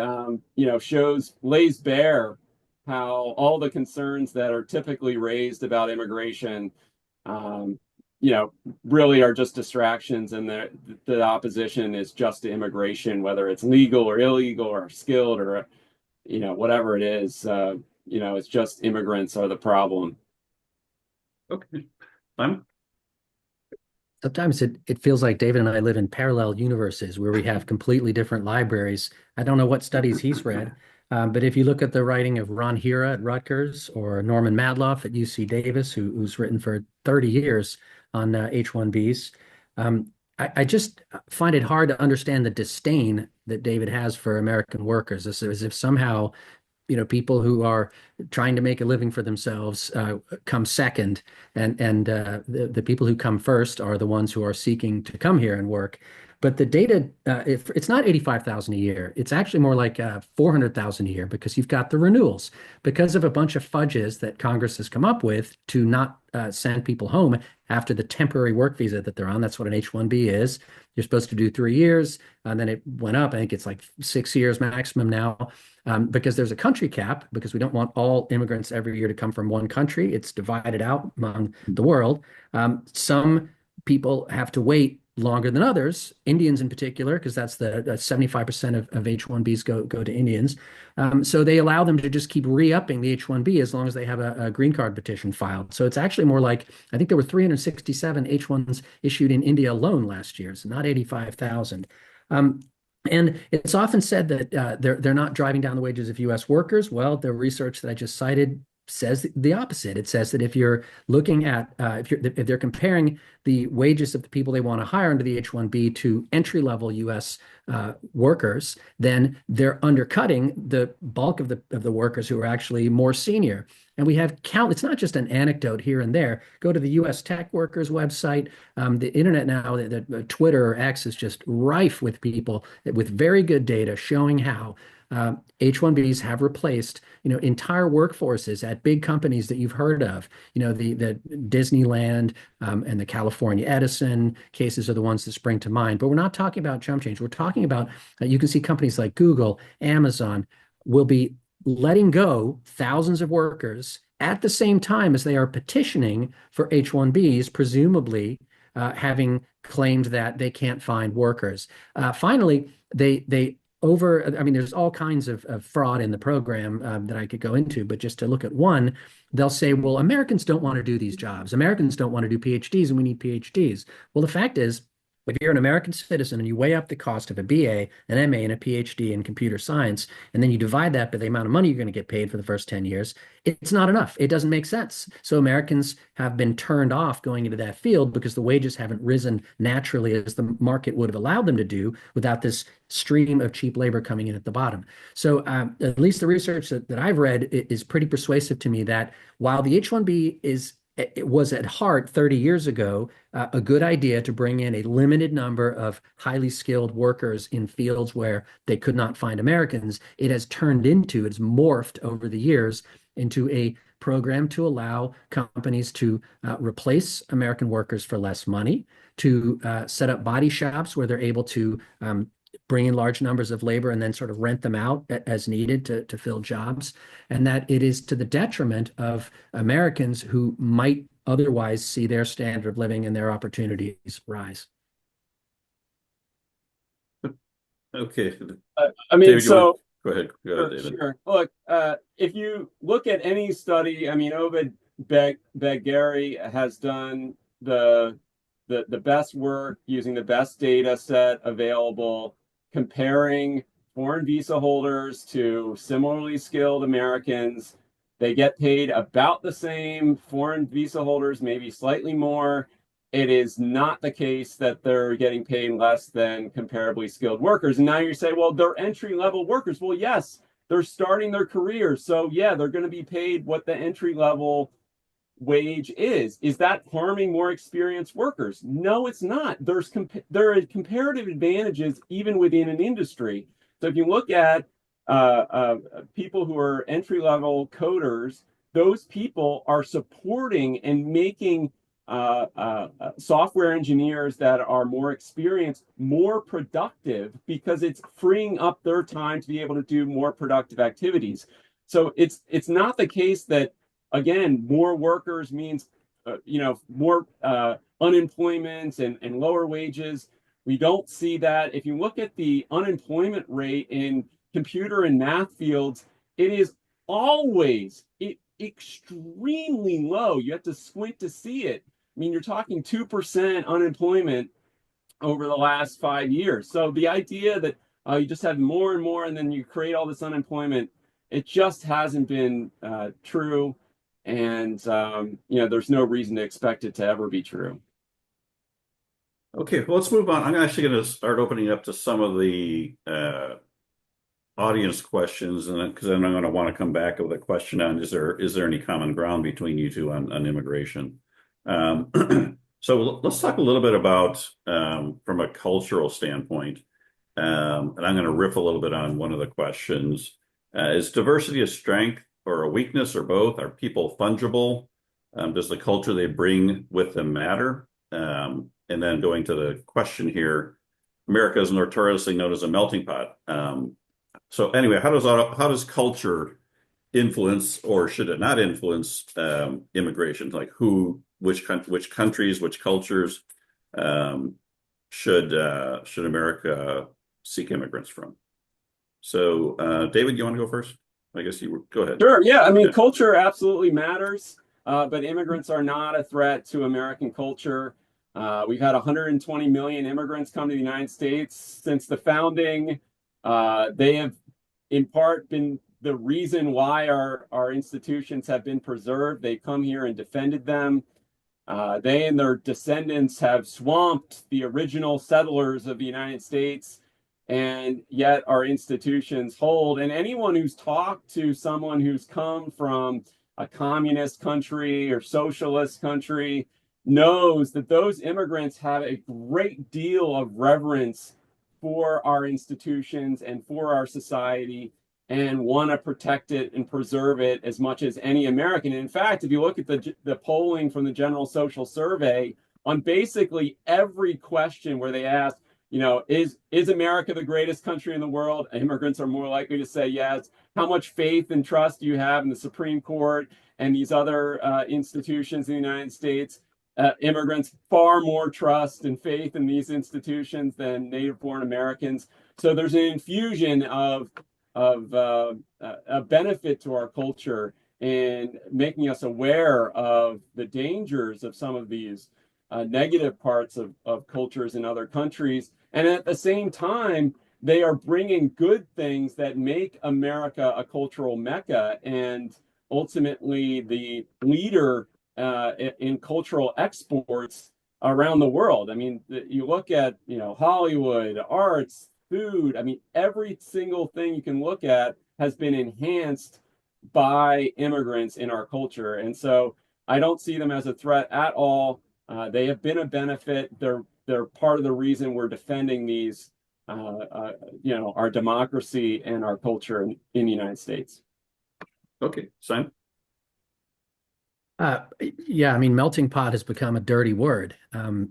lays bare how all the concerns that are typically raised about immigration, really are just distractions, and the opposition is just to immigration, whether it's legal or illegal or skilled or, whatever it is. It's just immigrants are the problem. Okay. Simon? Sometimes it feels like David and I live in parallel universes where we have completely different libraries. I don't know what studies he's read, but if you look at the writing of Ron Hira at Rutgers or Norman Madloff at UC Davis, who's written for 30 years on H-1Bs, I just find it hard to understand the disdain that David has for American workers, as if somehow people who are trying to make a living for themselves come second, and the people who come first are the ones who are seeking to come here and work. But the data, it's not 85,000 a year. It's actually more like 400,000 a year, because you've got the renewals. Because of a bunch of fudges that Congress has come up with to not send people home after the temporary work visa that they're on. That's what an H-1B is. You're supposed to do 3 years, and then it went up. I think it's like 6 years maximum now, because there's a country cap, because we don't want all immigrants every year to come from one country. It's divided out among the world. Some people have to wait longer than others, Indians in particular, because that's the 75% of H-1Bs go to Indians. So they allow them to just keep re-upping the H-1B as long as they have a green card petition filed. So it's actually more like, I think there were 367 H-1s issued in India alone last year, so not 85,000. And it's often said that they're not driving down the wages of U.S. workers. Well, the research that I just cited says the opposite. It says that if you're looking at if they're comparing the wages of the people they want to hire under the H-1B to entry-level U.S. Workers, then they're undercutting the bulk of the workers who are actually more senior. And we have it's not just an anecdote here and there. Go to the U.S. Tech Workers website. The internet now, the Twitter or X is just rife with people with very good data showing how H-1Bs have replaced, entire workforces at big companies that you've heard of. The Disneyland and the California Edison cases are the ones that spring to mind. But we're not talking about jump change. We're talking about, you can see companies like Google, Amazon will be letting go thousands of workers at the same time as they are petitioning for H-1Bs, presumably having claimed that they can't find workers. Finally, there's all kinds of fraud in the program that I could go into, but just to look at one, they'll say, well, Americans don't want to do these jobs. Americans don't want to do PhDs, and we need PhDs. Well, the fact is, If you're an American citizen and you weigh up the cost of a BA, an MA, and a PhD in computer science, and then you divide that by the amount of money you're going to get paid for the first 10 years, it's not enough. It doesn't make sense. So Americans have been turned off going into that field because the wages haven't risen naturally as the market would have allowed them to do without this stream of cheap labor coming in at the bottom. So at least the research that I've read is pretty persuasive to me that while the H-1B it was at heart 30 years ago a good idea to bring in a limited number of highly skilled workers in fields where they could not find Americans. It's morphed over the years into a program to allow companies to replace American workers for less money, to set up body shops where they're able to bring in large numbers of labor and then sort of rent them out as needed to fill jobs, and that it is to the detriment of Americans who might otherwise see their standard of living and their opportunities rise. Okay. I mean, David, so go ahead, David. sure. Look, if you look at any study, I mean, Ovid Beggary has done the best work using the best data set available, comparing foreign visa holders to similarly skilled Americans. They get paid about the same, foreign visa holders maybe slightly more. It is not the case that they're getting paid less than comparably skilled workers. And now you say, well, they're entry-level workers. Well, yes, they're starting their careers. So yeah, they're going to be paid what the entry-level wage is. Is that harming more experienced workers? No, it's not. There are comparative advantages even within an industry. So if you look at people who are entry-level coders, those people are supporting and making software engineers that are more experienced more productive because it's freeing up their time to be able to do more productive activities. So it's not the case that, again, more workers means more unemployment and lower wages. We don't see that. If you look at the unemployment rate in computer and math fields, it is always extremely low. You have to squint to see it. I mean, you're talking 2% unemployment over the last 5 years. So the idea that you just have more and more and then you create all this unemployment, it just hasn't been true. And, there's no reason to expect it to ever be true. Okay, well, let's move on. I'm actually going to start opening up to some of the audience questions, and because then I'm going to want to come back with a question on is there any common ground between you two on immigration? So let's talk a little bit about from a cultural standpoint, and I'm going to riff a little bit on one of the questions. Is diversity a strength or a weakness or both? Are people fungible? Does the culture they bring with them matter? And then going to the question here, America is notoriously known as a melting pot. So anyway, how does culture influence, or should it not influence immigration? Like which countries, which cultures should America seek immigrants from? So David, you want to go first? I guess go ahead. Sure. Yeah. I mean, culture absolutely matters, but immigrants are not a threat to American culture. We've had 120 million immigrants come to the United States since the founding. They have, in part, been the reason why our institutions have been preserved. They come here and defended them. They and their descendants have swamped the original settlers of the United States, and yet our institutions hold. And anyone who's talked to someone who's come from a communist country or socialist country knows that those immigrants have a great deal of reverence for our institutions and for our society and want to protect it and preserve it as much as any American. And in fact, if you look at the polling from the General Social Survey on basically every question where they ask, is America the greatest country in the world? Immigrants are more likely to say yes. How much faith and trust do you have in the Supreme Court and these other institutions in the United States? Immigrants far more trust and faith in these institutions than native-born Americans. So there's an infusion of a benefit to our culture in making us aware of the dangers of some of these negative parts of cultures in other countries. And at the same time, they are bringing good things that make America a cultural mecca and ultimately the leader in cultural exports around the world. I mean, you look at, Hollywood, arts, food. I mean, every single thing you can look at has been enhanced by immigrants in our culture. And so I don't see them as a threat at all. They have been a benefit. They're part of the reason we're defending these, our democracy and our culture in the United States. Okay, Simon. Yeah, I mean, melting pot has become a dirty word.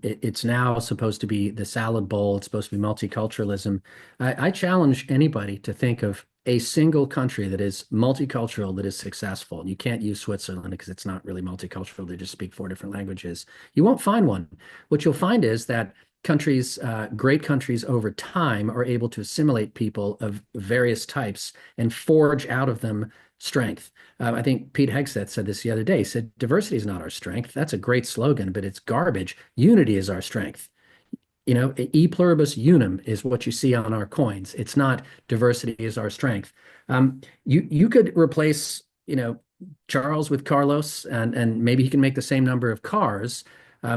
It's now supposed to be the salad bowl. It's supposed to be multiculturalism. I challenge anybody to think of a single country that is multicultural, that is successful. You can't use Switzerland because it's not really multicultural. They just speak four different languages. You won't find one. What you'll find is that countries, great countries over time are able to assimilate people of various types and forge out of them strength. I think Pete Hegseth said this the other day. He said, diversity is not our strength. That's a great slogan, but it's garbage. Unity is our strength. E pluribus unum is what you see on our coins. It's not diversity is our strength. You could replace, Charles with Carlos, and maybe he can make the same number of cars.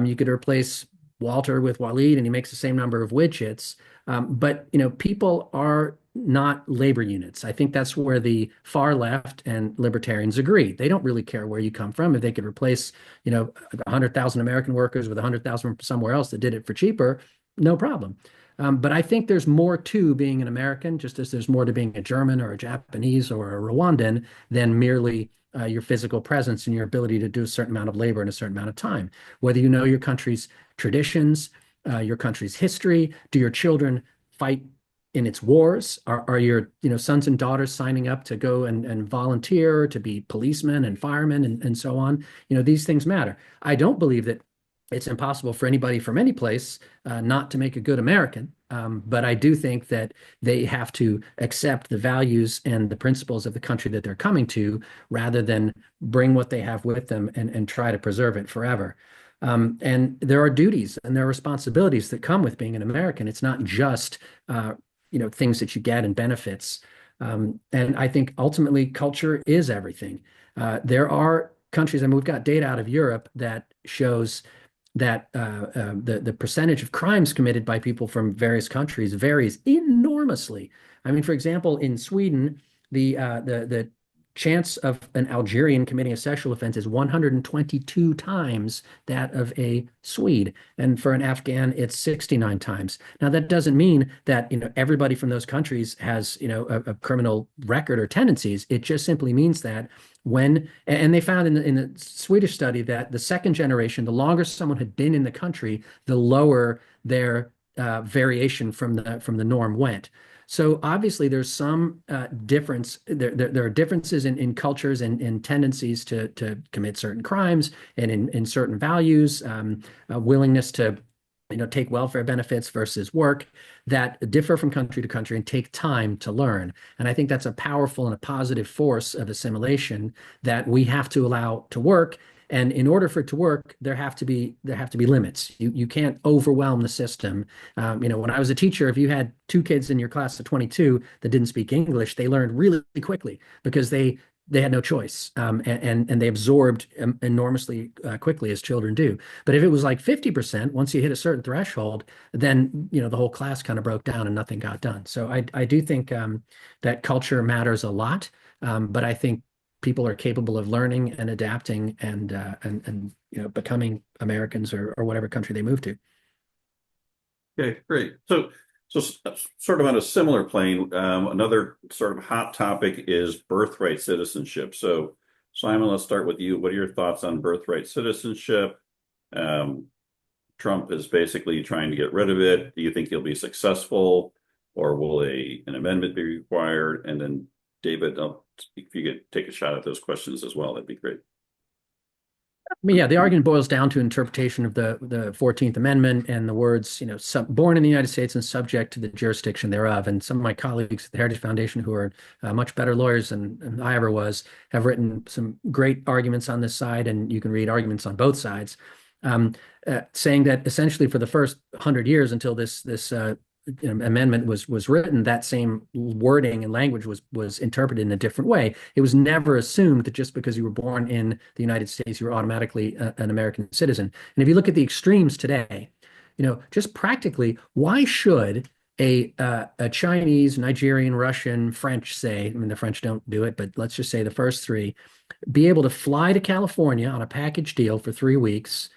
You could replace Walter with Waleed, and he makes the same number of widgets. But people are not labor units. I think that's where the far left and libertarians agree. They don't really care where you come from. If they could replace, 100,000 American workers with 100,000 from somewhere else that did it for cheaper, no problem. But I think there's more to being an American, just as there's more to being a German or a Japanese or a Rwandan than merely your physical presence and your ability to do a certain amount of labor in a certain amount of time. Whether you know your country's traditions, your country's history, do your children fight in its wars? Are your sons and daughters signing up to go and volunteer to be policemen and firemen and so on? These things matter. I don't believe that it's impossible for anybody from any place not to make a good American. But I do think that they have to accept the values and the principles of the country that they're coming to rather than bring what they have with them and try to preserve it forever. And there are duties and there are responsibilities that come with being an American. It's not just things that you get and benefits. And I think ultimately culture is everything. There are countries, and we've got data out of Europe that shows that the percentage of crimes committed by people from various countries varies enormously. I mean, for example, in Sweden, the chance of an Algerian committing a sexual offense is 122 times that of a Swede. And for an Afghan, it's 69 times. Now, that doesn't mean that, everybody from those countries has, a criminal record or tendencies. It just simply means that and they found in the Swedish study that the second generation, the longer someone had been in the country, the lower their variation from the norm went. So obviously there's some difference. There are differences in cultures and in tendencies to commit certain crimes and in certain values, willingness to take welfare benefits versus work that differ from country to country and take time to learn. And I think that's a powerful and a positive force of assimilation that we have to allow to work. And in order for it to work, there have to be limits. You can't overwhelm the system. When I was a teacher, if you had two kids in your class of 22 that didn't speak English, they learned really quickly because they had no choice, and they absorbed enormously quickly as children do. But if it was like 50%, once you hit a certain threshold, then the whole class kind of broke down and nothing got done. So I do think that culture matters a lot, but I think people are capable of learning and adapting and becoming Americans or whatever country they move to. Okay, great. So sort of on a similar plane, another sort of hot topic is birthright citizenship. So Simon, let's start with you. What are your thoughts on birthright citizenship? Trump is basically trying to get rid of it. Do you think he'll be successful, or will an amendment be required? And then David, if you could take a shot at those questions as well, that'd be great. I mean, yeah, the argument boils down to interpretation of the 14th Amendment and the words, born in the United States and subject to the jurisdiction thereof. And some of my colleagues at the Heritage Foundation, who are much better lawyers than I ever was, have written some great arguments on this side, and you can read arguments on both sides. saying that essentially for the first 100 years until this amendment was written, that same wording and language was interpreted in a different way. It was never assumed that just because you were born in the United States, you were automatically an American citizen. And if you look at the extremes today, just practically, why should a Chinese, Nigerian, Russian, French, say, I mean, the French don't do it, but let's just say the first three, be able to fly to California on a package deal for 3 weeks,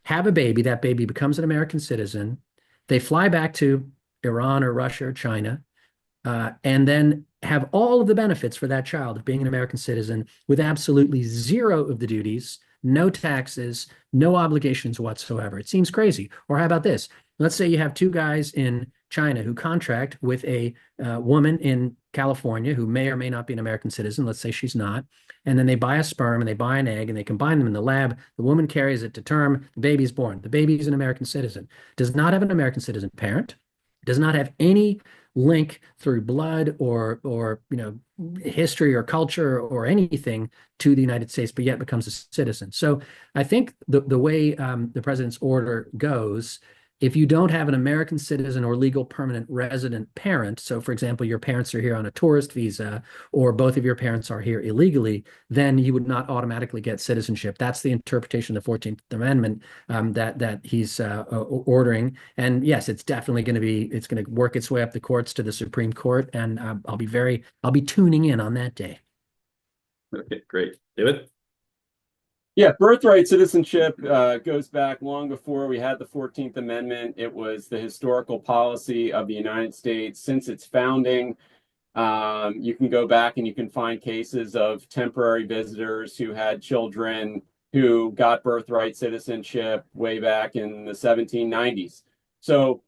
have a baby, that baby becomes an American citizen, they fly back to Iran or Russia or China, and then have all of the benefits for that child of being an American citizen with absolutely zero of the duties, no taxes, no obligations whatsoever. It seems crazy. Or how about this? Let's say you have two guys in China who contract with a woman in California who may or may not be an American citizen. Let's say she's not. And then they buy a sperm and they buy an egg and they combine them in the lab. The woman carries it to term. The baby's born. The baby is an American citizen. Does not have an American citizen parent. Does not have any link through blood or history or culture or anything to the United States, but yet becomes a citizen. So I think the way the president's order goes, if you don't have an American citizen or legal permanent resident parent, so for example, your parents are here on a tourist visa or both of your parents are here illegally, then you would not automatically get citizenship. That's the interpretation of the 14th Amendment that he's ordering. And yes, it's definitely it's going to work its way up the courts to the Supreme Court. And I'll be tuning in on that day. Okay, great. David? Yeah, birthright citizenship goes back long before we had the 14th Amendment. It was the historical policy of the United States since its founding. You can go back and you can find cases of temporary visitors who had children who got birthright citizenship way back in the 1790s. So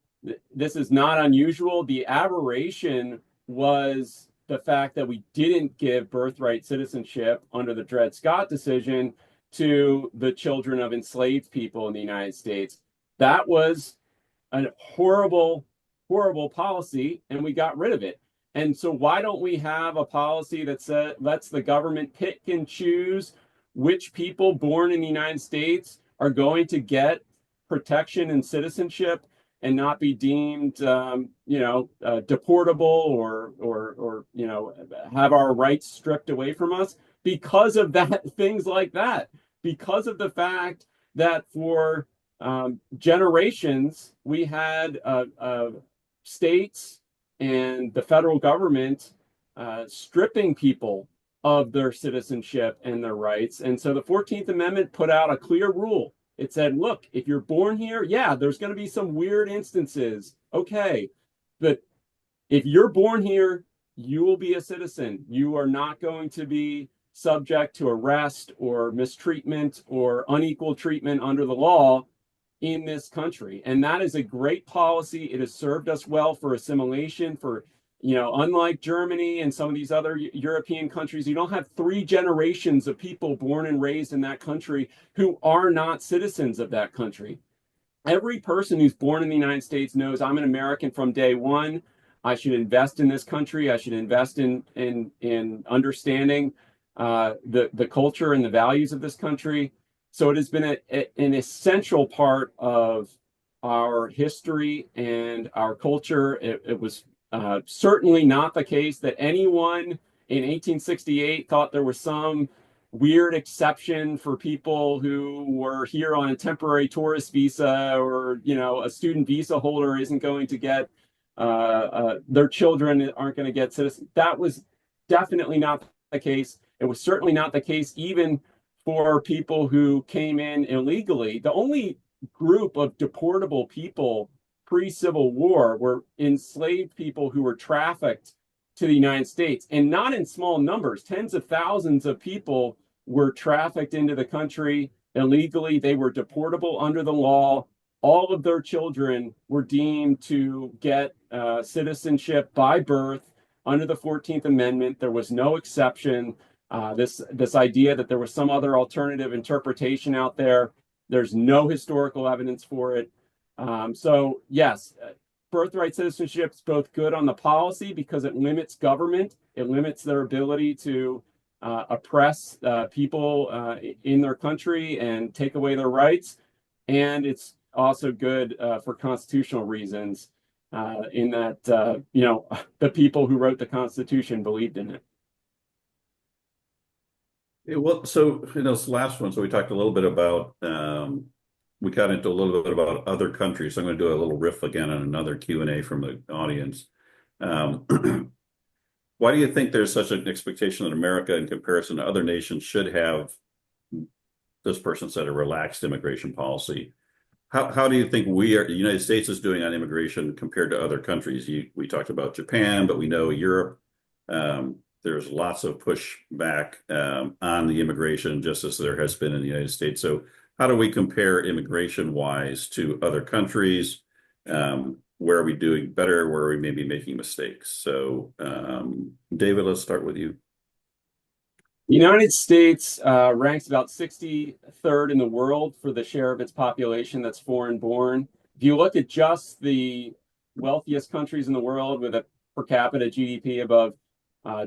this is not unusual. The aberration was the fact that we didn't give birthright citizenship under the Dred Scott decision to the children of enslaved people in the United States. That was a horrible, horrible policy, and we got rid of it. And so why don't we have a policy that lets the government pick and choose which people born in the United States are going to get protection and citizenship and not be deemed, deportable or have our rights stripped away from us because of that, things like that, because of the fact that for generations we had states and the federal government stripping people of their citizenship and their rights. And so the 14th Amendment put out a clear rule. It said, look, if you're born here, yeah, there's going to be some weird instances. Okay. But if you're born here, you will be a citizen. You are not going to be subject to arrest or mistreatment or unequal treatment under the law in this country. And that is a great policy. It has served us well for assimilation, for, unlike Germany and some of these other European countries, you don't have 3 generations of people born and raised in that country who are not citizens of that country. Every person who's born in the United States knows I'm an American from day one. I should invest in this country. I should invest in understanding the culture and the values of this country. So it has been an essential part of our history and our culture. It was certainly not the case that anyone in 1868 thought there was some weird exception for people who were here on a temporary tourist visa, or a student visa holder isn't going to get their children aren't going to get citizens. That was definitely not the case. It was certainly not the case even for people who came in illegally. The only group of deportable people pre-Civil War were enslaved people who were trafficked to the United States, and not in small numbers. Tens of thousands of people were trafficked into the country illegally. They were deportable under the law. All of their children were deemed to get citizenship by birth under the 14th Amendment. There was no exception. This idea that there was some other alternative interpretation out there, there's no historical evidence for it. So yes, birthright citizenship is both good on the policy because it limits government. It limits their ability to oppress people in their country and take away their rights. and it's also good for constitutional reasons, in that the people who wrote the Constitution believed in it. Well, so in this last one, so we talked a little bit about, we got into a little bit about other countries. So I'm going to do a little riff again on another Q&A from the audience. Why do you think there's such an expectation that America, in comparison to other nations, should have, this person said, a relaxed immigration policy? How do you think the United States is doing on immigration compared to other countries? We talked about Japan, but we know Europe, there's lots of pushback on the immigration, just as there has been in the United States. So how do we compare immigration-wise to other countries? Where are we doing better? Where are we maybe making mistakes? So David, let's start with you. The United States ranks about 63rd in the world for the share of its population that's foreign-born. If you look at just the wealthiest countries in the world with a per capita GDP above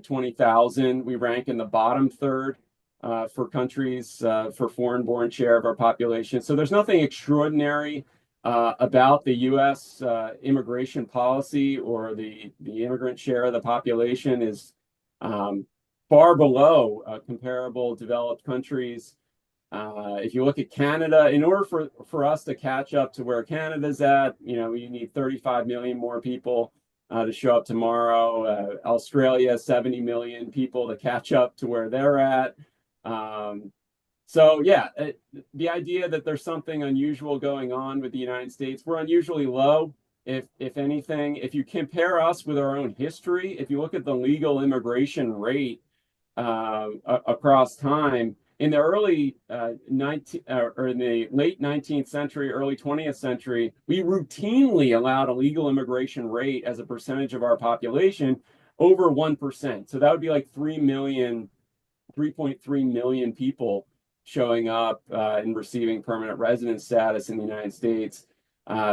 20,000, we rank in the bottom third for countries for foreign-born share of our population. So there's nothing extraordinary about the U.S. Immigration policy, or the immigrant share of the population is far below comparable developed countries. If you look at Canada, in order for us to catch up to where Canada's at, you need 35 million more people to show up tomorrow. Australia, 70 million people to catch up to where they're at. So yeah, the idea that there's something unusual going on with the United States, we're unusually low. If anything, if you compare us with our own history, if you look at the legal immigration rate across time, in the early in the late 19th century, early 20th century, we routinely allowed a legal immigration rate as a percentage of our population over 1%. So that would be like 3.3 million people showing up and receiving permanent residence status in the United States.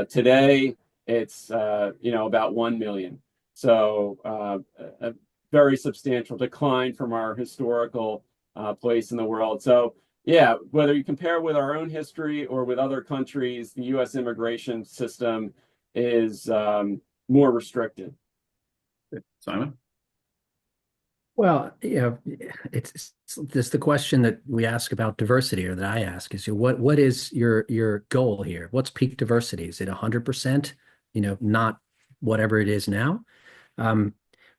Today, it's about 1 million. So a very substantial decline from our historical place in the world. So yeah, whether you compare with our own history or with other countries, the U.S. immigration system is more restricted. Simon? Well, it's just the question that we ask about diversity, or that I ask, is what is your goal here? What's peak diversity? Is it 100%? Not whatever it is now.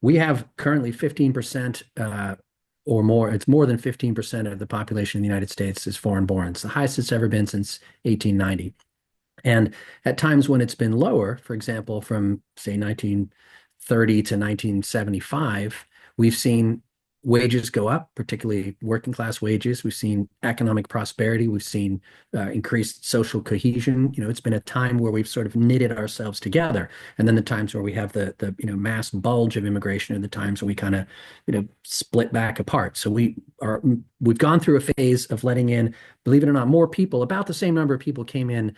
We have currently 15% or more. It's more than 15% of the population in the United States is foreign-born. It's the highest it's ever been since 1890. And at times when it's been lower, for example, from say 1930 to 1975, we've seen wages go up, particularly working class wages. We've seen economic prosperity. We've seen increased social cohesion. It's been a time where we've sort of knitted ourselves together. And then the times where we have the mass bulge of immigration are the times when we kind of split back apart. So we've gone through a phase of letting in, believe it or not, more people. About the same number of people came in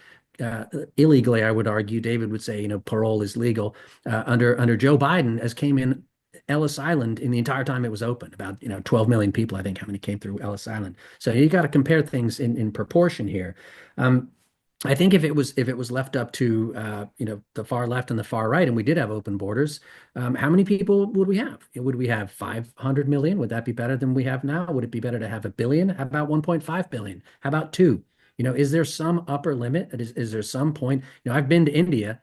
illegally, I would argue. David would say, parole is legal under Joe Biden, as came in Ellis Island in the entire time it was open. About 12 million people, I think, how many came through Ellis Island. So you got to compare things in proportion here. I think if it was left up to the far left and the far right, and we did have open borders, how many people would we have? Would we have 500 million? Would that be better than we have now? Would it be better to have 1 billion? How about 1.5 billion? How about 2? Is there some upper limit? Is there some point? I've been to India.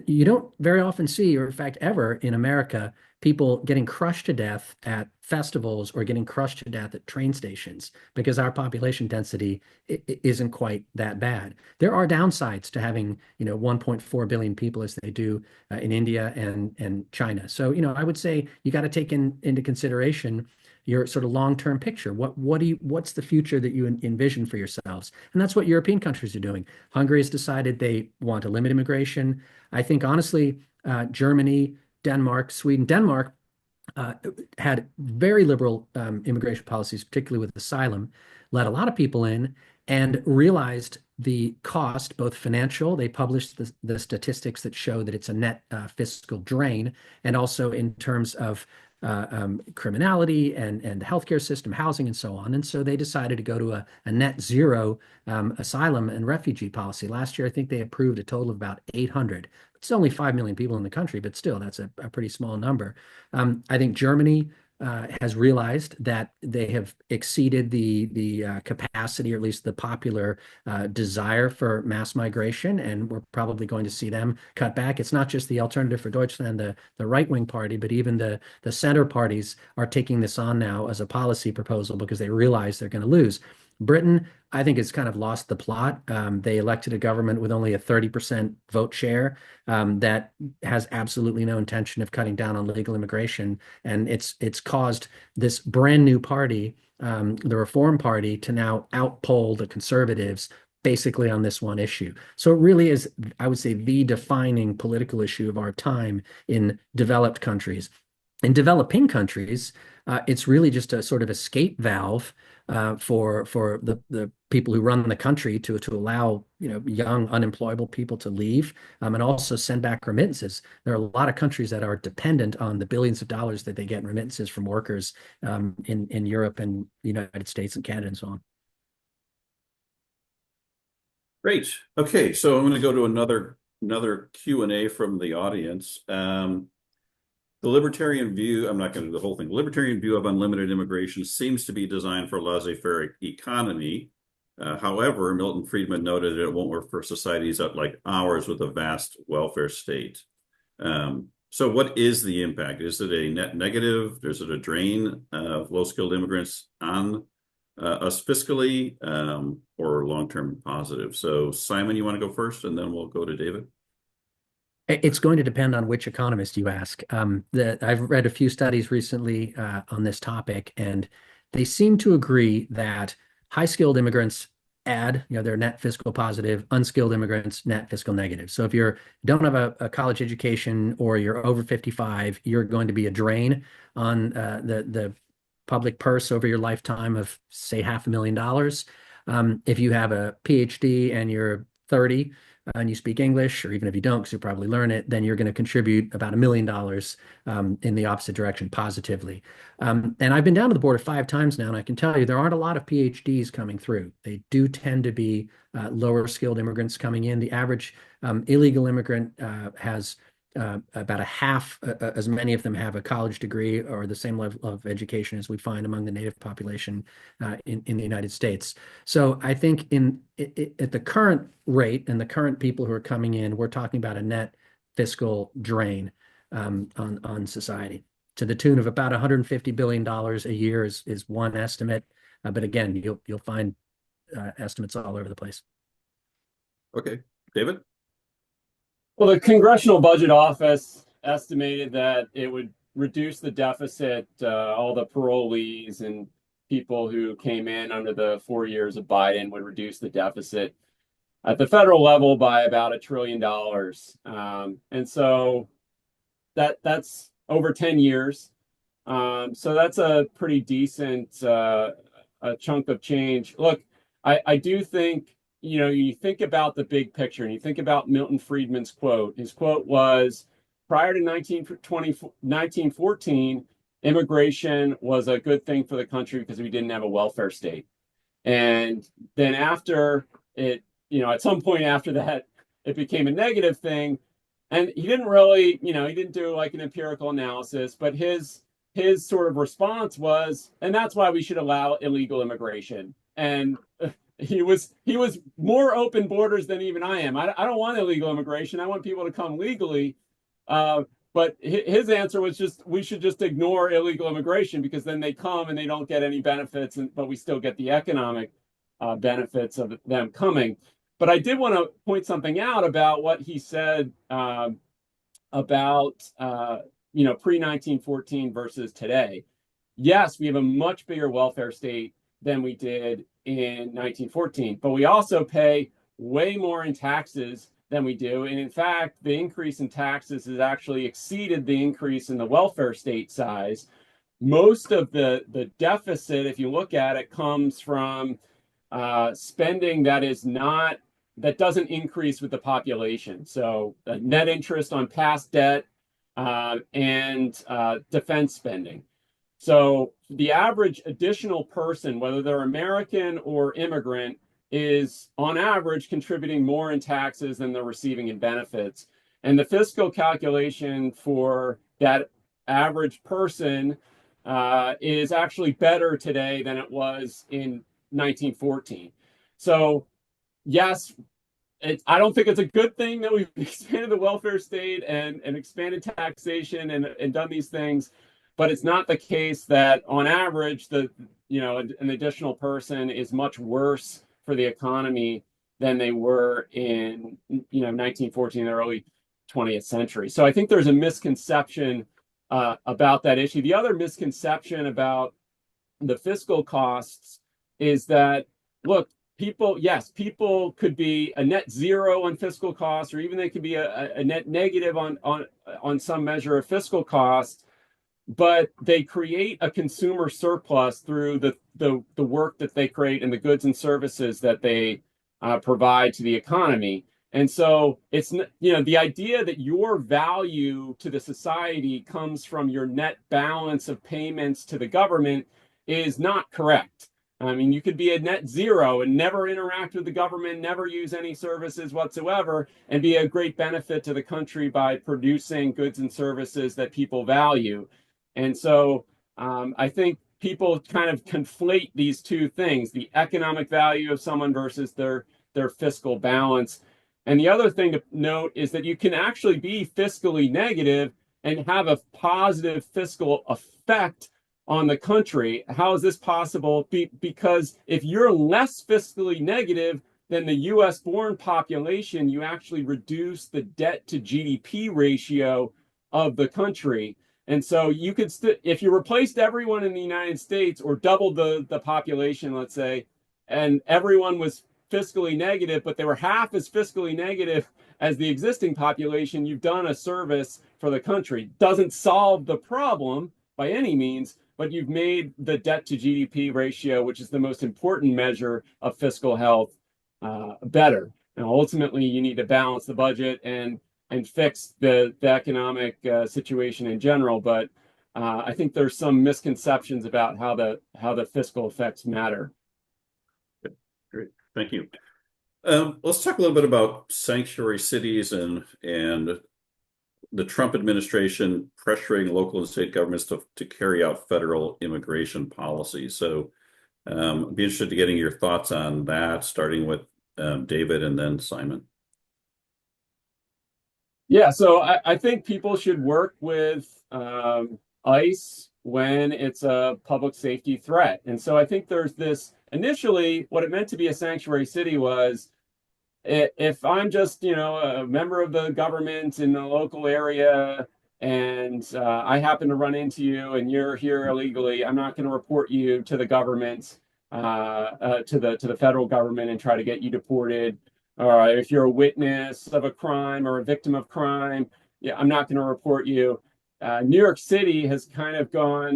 You don't very often see, or in fact ever in America, people getting crushed to death at festivals or getting crushed to death at train stations, because our population density isn't quite that bad. There are downsides to having 1.4 billion people as they do in India and China. So I would say you got to take into consideration your sort of long-term picture. What's the future that you envision for yourselves? And that's what European countries are doing. Hungary has decided they want to limit immigration. I think honestly, Germany, Denmark, Sweden. Denmark had very liberal immigration policies, particularly with asylum, let a lot of people in, and realized the cost, both financial. They published the statistics that show that it's a net fiscal drain, and also in terms of criminality and the healthcare system, housing, and so on. And so they decided to go to a net zero asylum and refugee policy. Last year, I think they approved a total of about 800. It's only 5 million people in the country, but still, that's a pretty small number. I think Germany has realized that they have exceeded the capacity, or at least the popular desire for mass migration, and we're probably going to see them cut back. It's not just the Alternative for Deutschland, the right-wing party, but even the center parties are taking this on now as a policy proposal because they realize they're going to lose. Britain, I think, has kind of lost the plot. They elected a government with only a 30% vote share that has absolutely no intention of cutting down on legal immigration. And it's caused this brand new party, the Reform Party, to now outpoll the conservatives basically on this one issue. So it really is, I would say, the defining political issue of our time in developed countries. In developing countries, it's really just a sort of escape valve for the people who run the country to allow young unemployable people to leave and also send back remittances. There are a lot of countries that are dependent on the billions of dollars that they get in remittances from workers in Europe and the United States and Canada and so on. Great. Okay, so I'm going to go to another Q&A from the audience. The libertarian view, I'm not going to do the whole thing. The libertarian view of unlimited immigration seems to be designed for a laissez-faire economy. However, Milton Friedman noted that it won't work for societies like ours with a vast welfare state. So what is the impact? Is it a net negative? Is it a drain of low-skilled immigrants on us fiscally, or long-term positive? So Simon, you want to go first, and then we'll go to David? It's going to depend on which economist you ask. I've read a few studies recently on this topic, and they seem to agree that high-skilled immigrants add, they're net fiscal positive, unskilled immigrants net fiscal negative. So if you don't have a college education or you're over 55, you're going to be a drain on the public purse over your lifetime of, say, $500,000. If you have a PhD and you're 30 and you speak English, or even if you don't, because you probably learn it, then you're going to contribute about $1 million in the opposite direction positively. And I've been down to the border 5 times now, and I can tell you there aren't a lot of PhDs coming through. They do tend to be lower skilled immigrants coming in. The average illegal immigrant has about a half, as many of them have a college degree or the same level of education as we find among the native population in the United States. So I think at the current rate and the current people who are coming in, we're talking about a net fiscal drain on society to the tune of about $150 billion a year is one estimate. But again, you'll find estimates all over the place. Okay, David? Well, the Congressional Budget Office estimated that it would reduce the deficit, all the parolees and people who came in under the 4 years of Biden would reduce the deficit at the federal level by about $1 trillion. And so that's over 10 years. So that's a pretty decent a chunk of change. Look, I do think, you think about the big picture and you think about Milton Friedman's quote. His quote was, prior to 1914, immigration was a good thing for the country because we didn't have a welfare state. And then after it, at some point after that, it became a negative thing. And he didn't really, he didn't do like an empirical analysis, but his sort of response was, and that's why we should allow illegal immigration. And he was more open borders than even I am. I don't want illegal immigration. I want people to come legally. But his answer was just, we should just ignore illegal immigration because then they come and they don't get any benefits, but we still get the economic benefits of them coming. But I did want to point something out about what he said about pre-1914 versus today. Yes, we have a much bigger welfare state than we did in 1914, but we also pay way more in taxes than we do. And in fact, the increase in taxes has actually exceeded the increase in the welfare state size. Most of the deficit, if you look at it, comes from spending that doesn't increase with the population. So net interest on past debt and defense spending. So the average additional person, whether they're American or immigrant, is on average contributing more in taxes than they're receiving in benefits. And the fiscal calculation for that average person is actually better today than it was in 1914. So yes, I don't think it's a good thing that we've expanded the welfare state and expanded taxation and done these things, but it's not the case that on average an additional person is much worse for the economy than they were in 1914, the early 20th century. So I think there's a misconception about that issue. The other misconception about the fiscal costs is that, look, people could be a net zero on fiscal costs, or even they could be a net negative on some measure of fiscal costs, but they create a consumer surplus through the work that they create and the goods and services that they provide to the economy. And so it's, the idea that your value to the society comes from your net balance of payments to the government is not correct. I mean, you could be a net zero and never interact with the government, never use any services whatsoever, and be a great benefit to the country by producing goods and services that people value. And so I think people kind of conflate these two things, the economic value of someone versus their fiscal balance. And the other thing to note is that you can actually be fiscally negative and have a positive fiscal effect on the country. How is this possible? Because if you're less fiscally negative than the US born population, you actually reduce the debt to GDP ratio of the country. And so you could, if you replaced everyone in the United States or doubled the population, let's say, and everyone was fiscally negative, but they were half as fiscally negative as the existing population, you've done a service for the country. Doesn't solve the problem by any means, but you've made the debt to GDP ratio, which is the most important measure of fiscal health, better. Now, ultimately, you need to balance the budget and fix the economic situation in general. But I think there's some misconceptions about how the fiscal effects matter. Great, thank you. Let's talk a little bit about sanctuary cities and the Trump administration pressuring local and state governments to carry out federal immigration policy. So I'd be interested in getting your thoughts on that, starting with David and then Simon. Yeah, so I think people should work with ICE when it's a public safety threat. And so I think there's this, initially, what it meant to be a sanctuary city was, if I'm just, a member of the government in the local area and I happen to run into you and you're here illegally, I'm not going to report you to the government, to the federal government and try to get you deported. Or if you're a witness of a crime or a victim of crime, yeah, I'm not going to report you. New York City has kind of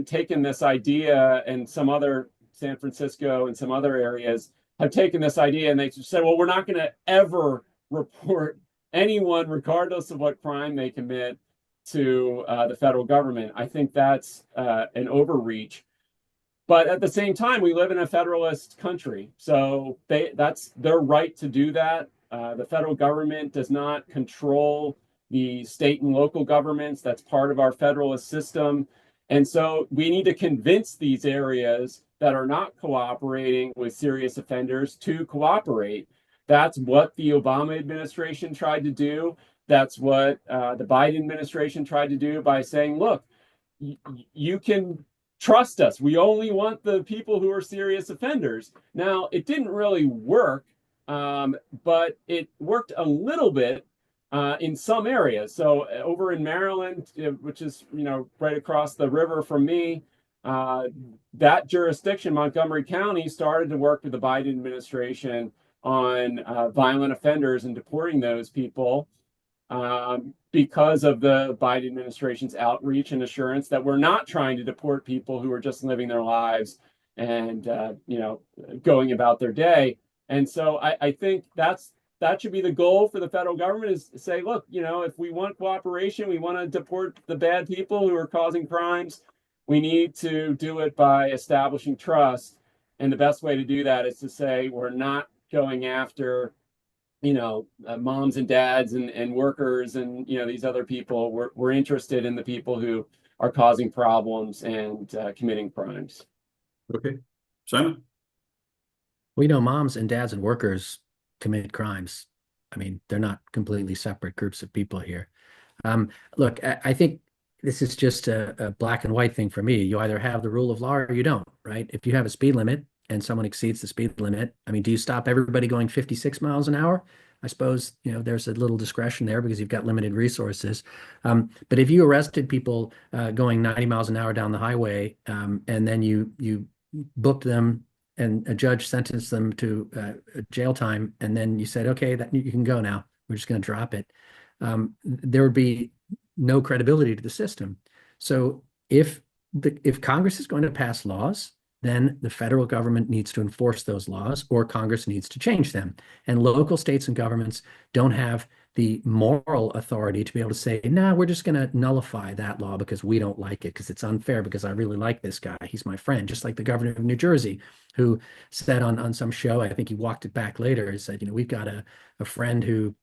taken this idea, and San Francisco and some other areas have taken this idea and they said, well, we're not going to ever report anyone, regardless of what crime they commit, to the federal government. I think that's an overreach. But at the same time, we live in a federalist country, so that's their right to do that. The federal government does not control the state and local governments. That's part of our federalist system. And so we need to convince these areas that are not cooperating with serious offenders to cooperate. That's what the Obama administration tried to do. That's what the Biden administration tried to do by saying, look, you can trust us. We only want the people who are serious offenders. Now, it didn't really work, but it worked a little bit in some areas. So over in Maryland, which is right across the river from me, that jurisdiction, Montgomery County, started to work with the Biden administration on violent offenders and deporting those people because of the Biden administration's outreach and assurance that we're not trying to deport people who are just living their lives and going about their day. And so I think that's that should be the goal for the federal government, is to say, look, if we want cooperation, we want to deport the bad people who are causing crimes, we need to do it by establishing trust. And the best way to do that is to say, we're not going after moms and dads and workers and these other people. We're interested in the people who are causing problems and committing crimes. Okay, Simon. We know moms and dads and workers commit crimes. I mean, they're not completely separate groups of people here. Look, I think this is just a black and white thing for me. You either have the rule of law or you don't, right? If you have a speed limit and someone exceeds the speed limit, I mean, do you stop everybody going 56 miles an hour? I suppose, there's a little discretion there because you've got limited resources. But if you arrested people going 90 miles an hour down the highway, and then you booked them and a judge sentenced them to jail time, and then you said, okay, that you can go now. We're just going to drop it. There would be no credibility to the system. So if Congress is going to pass laws, then the federal government needs to enforce those laws, or Congress needs to change them. And local states and governments don't have the moral authority to be able to say, no, we're just going to nullify that law because we don't like it, because it's unfair, because I really like this guy. He's my friend. Just like the governor of New Jersey, who said on some show, I think he walked it back later, he said, we've got a friend who,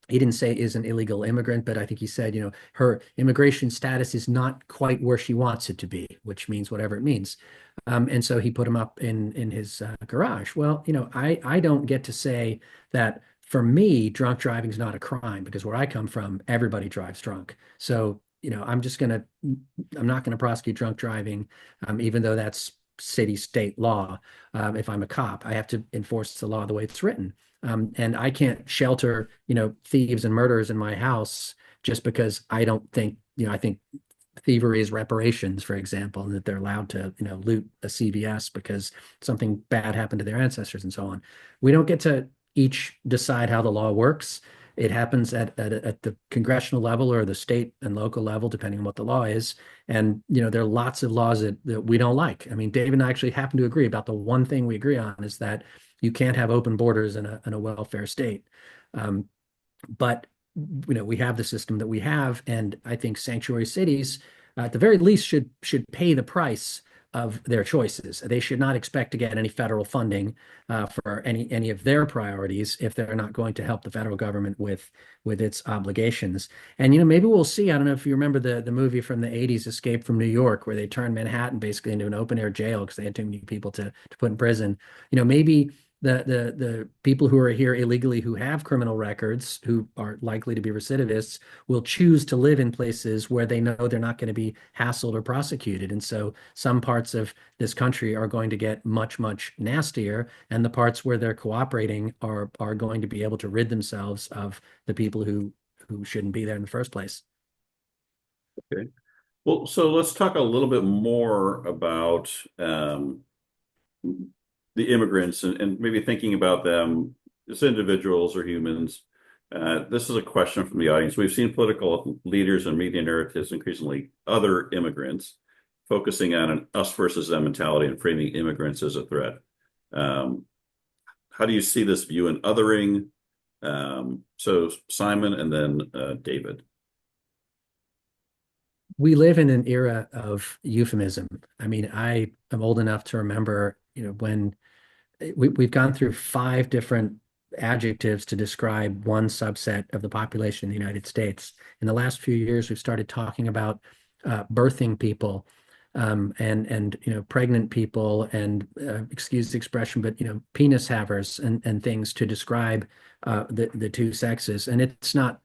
he didn't say is an illegal immigrant, but I think he said, her immigration status is not quite where she wants it to be, which means whatever it means. And so he put him up in his garage. Well, I don't get to say that for me, drunk driving is not a crime, because where I come from, everybody drives drunk. So, I'm not going to prosecute drunk driving, even though that's city state law. If I'm a cop, I have to enforce the law the way it's written. And I can't shelter, thieves and murderers in my house just because I don't think, I think thievery is reparations, for example, and that they're allowed to, loot a CVS because something bad happened to their ancestors and so on. We don't get to each decide how the law works. It happens at the congressional level or the state and local level, depending on what the law is. And, there are lots of laws that we don't like. I mean, Dave and I actually happen to agree about the one thing we agree on, is that you can't have open borders in a welfare state. But we have the system that we have, and I think sanctuary cities, at the very least, should pay the price of their choices. They should not expect to get any federal funding for any of their priorities if they're not going to help the federal government with its obligations. And maybe we'll see. I don't know if you remember the movie from the 80s, Escape from New York, where they turned Manhattan basically into an open air jail because they had too many people to put in prison. Maybe the people who are here illegally, who have criminal records, who are likely to be recidivists, will choose to live in places where they know they're not going to be hassled or prosecuted. And so some parts of this country are going to get much, much nastier, and the parts where they're cooperating are going to be able to rid themselves of the people who shouldn't be there in the first place. Okay. Well, so let's talk a little bit more about the immigrants and maybe thinking about them as individuals or humans. This is a question from the audience. We've seen political leaders and media narratives, increasingly other immigrants, focusing on an us versus them mentality and framing immigrants as a threat. How do you see this view in othering? So Simon and then David. We live in an era of euphemism. I mean, I am old enough to remember, when we've gone through 5 different adjectives to describe one subset of the population in the United States. In the last few years, we've started talking about birthing people, and pregnant people, and excuse the expression, but penis havers and things to describe the two sexes. And it's not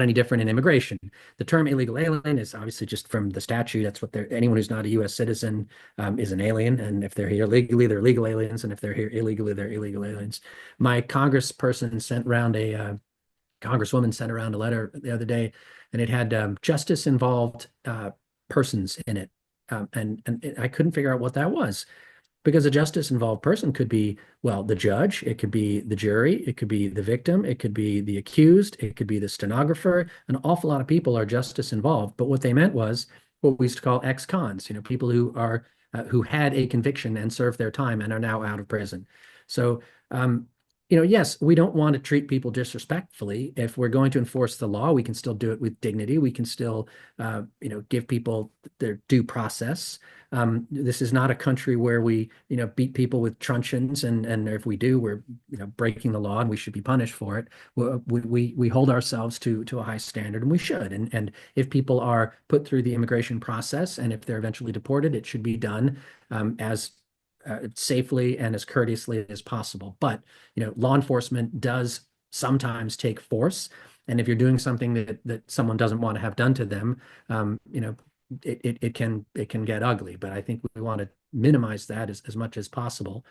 any different in immigration. The term illegal alien is obviously just from the statute. That's what anyone who's not a U.S. citizen is an alien. And if they're here legally, they're legal aliens. And if they're here illegally, they're illegal aliens. My congresswoman sent around a letter the other day, and it had justice involved persons in it. And I couldn't figure out what that was. Because a justice involved person could be, well, the judge, it could be the jury, it could be the victim, it could be the accused, it could be the stenographer. An awful lot of people are justice involved. But what they meant was what we used to call ex-cons, people who had a conviction and served their time and are now out of prison. So Yes, we don't want to treat people disrespectfully. If we're going to enforce the law, we can still do it with dignity. We can still, give people their due process. This is not a country where we, beat people with truncheons, and if we do, we're, breaking the law and we should be punished for it. We hold ourselves to a high standard, and we should. And if people are put through the immigration process, and if they're eventually deported, it should be done as safely and as courteously as possible. But law enforcement does sometimes take force, and if you're doing something that someone doesn't want to have done to them, it can get ugly. But I think we want to minimize that as much as possible,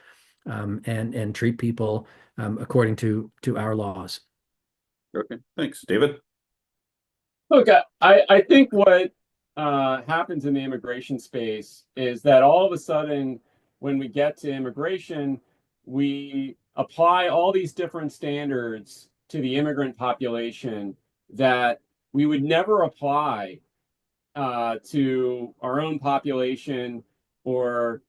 and treat people according to our laws. Okay, thanks, David. Look, I think what happens in the immigration space is that all of a sudden, when we get to immigration, we apply all these different standards to the immigrant population that we would never apply to our own population, or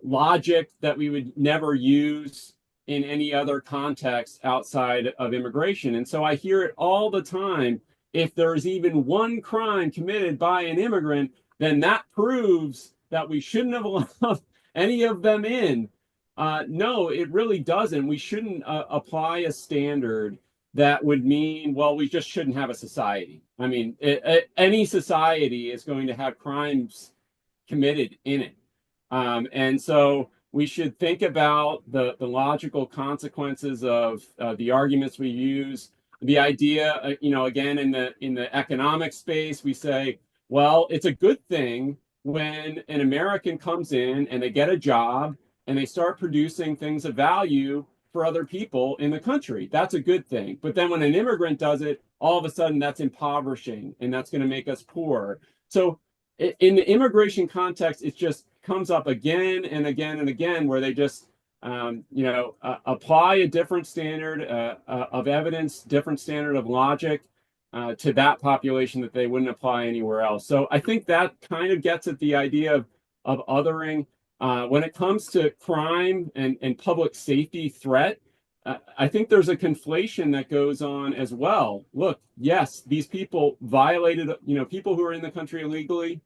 logic that we would never use in any other context outside of immigration. And so I hear it all the time. If there's even one crime committed by an immigrant, then that proves that we shouldn't have allowed any of them in. No, it really doesn't. We shouldn't apply a standard that would mean, well, we just shouldn't have a society. I mean, any society is going to have crimes committed in it. And so we should think about the logical consequences of the arguments we use. The idea, again, in the economic space, we say, well, it's a good thing when an American comes in and they get a job and they start producing things of value for other people in the country. That's a good thing. But then when an immigrant does it, all of a sudden that's impoverishing, and that's going to make us poor. So in the immigration context, it just comes up again and again and again, where they just apply a different standard of evidence, different standard of logic to that population that they wouldn't apply anywhere else. So I think that kind of gets at the idea of othering. When it comes to crime and public safety threat, I think there's a conflation that goes on as well. Look, yes, these people violated, people who are in the country illegally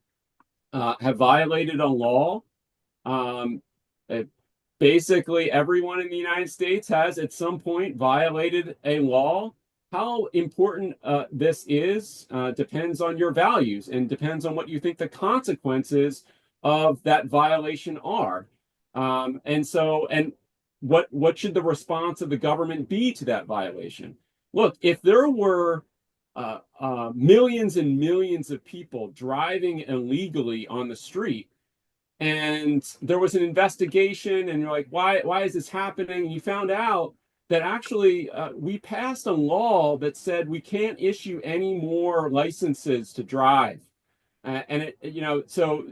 have violated a law. Basically, everyone in the United States has at some point violated a law. How important this is depends on your values, and depends on what you think the consequences of that violation are. And what should the response of the government be to that violation? Look, if there were millions and millions of people driving illegally on the street, and there was an investigation, and you're like, why is this happening? And you found out that actually we passed a law that said we can't issue any more licenses to drive, so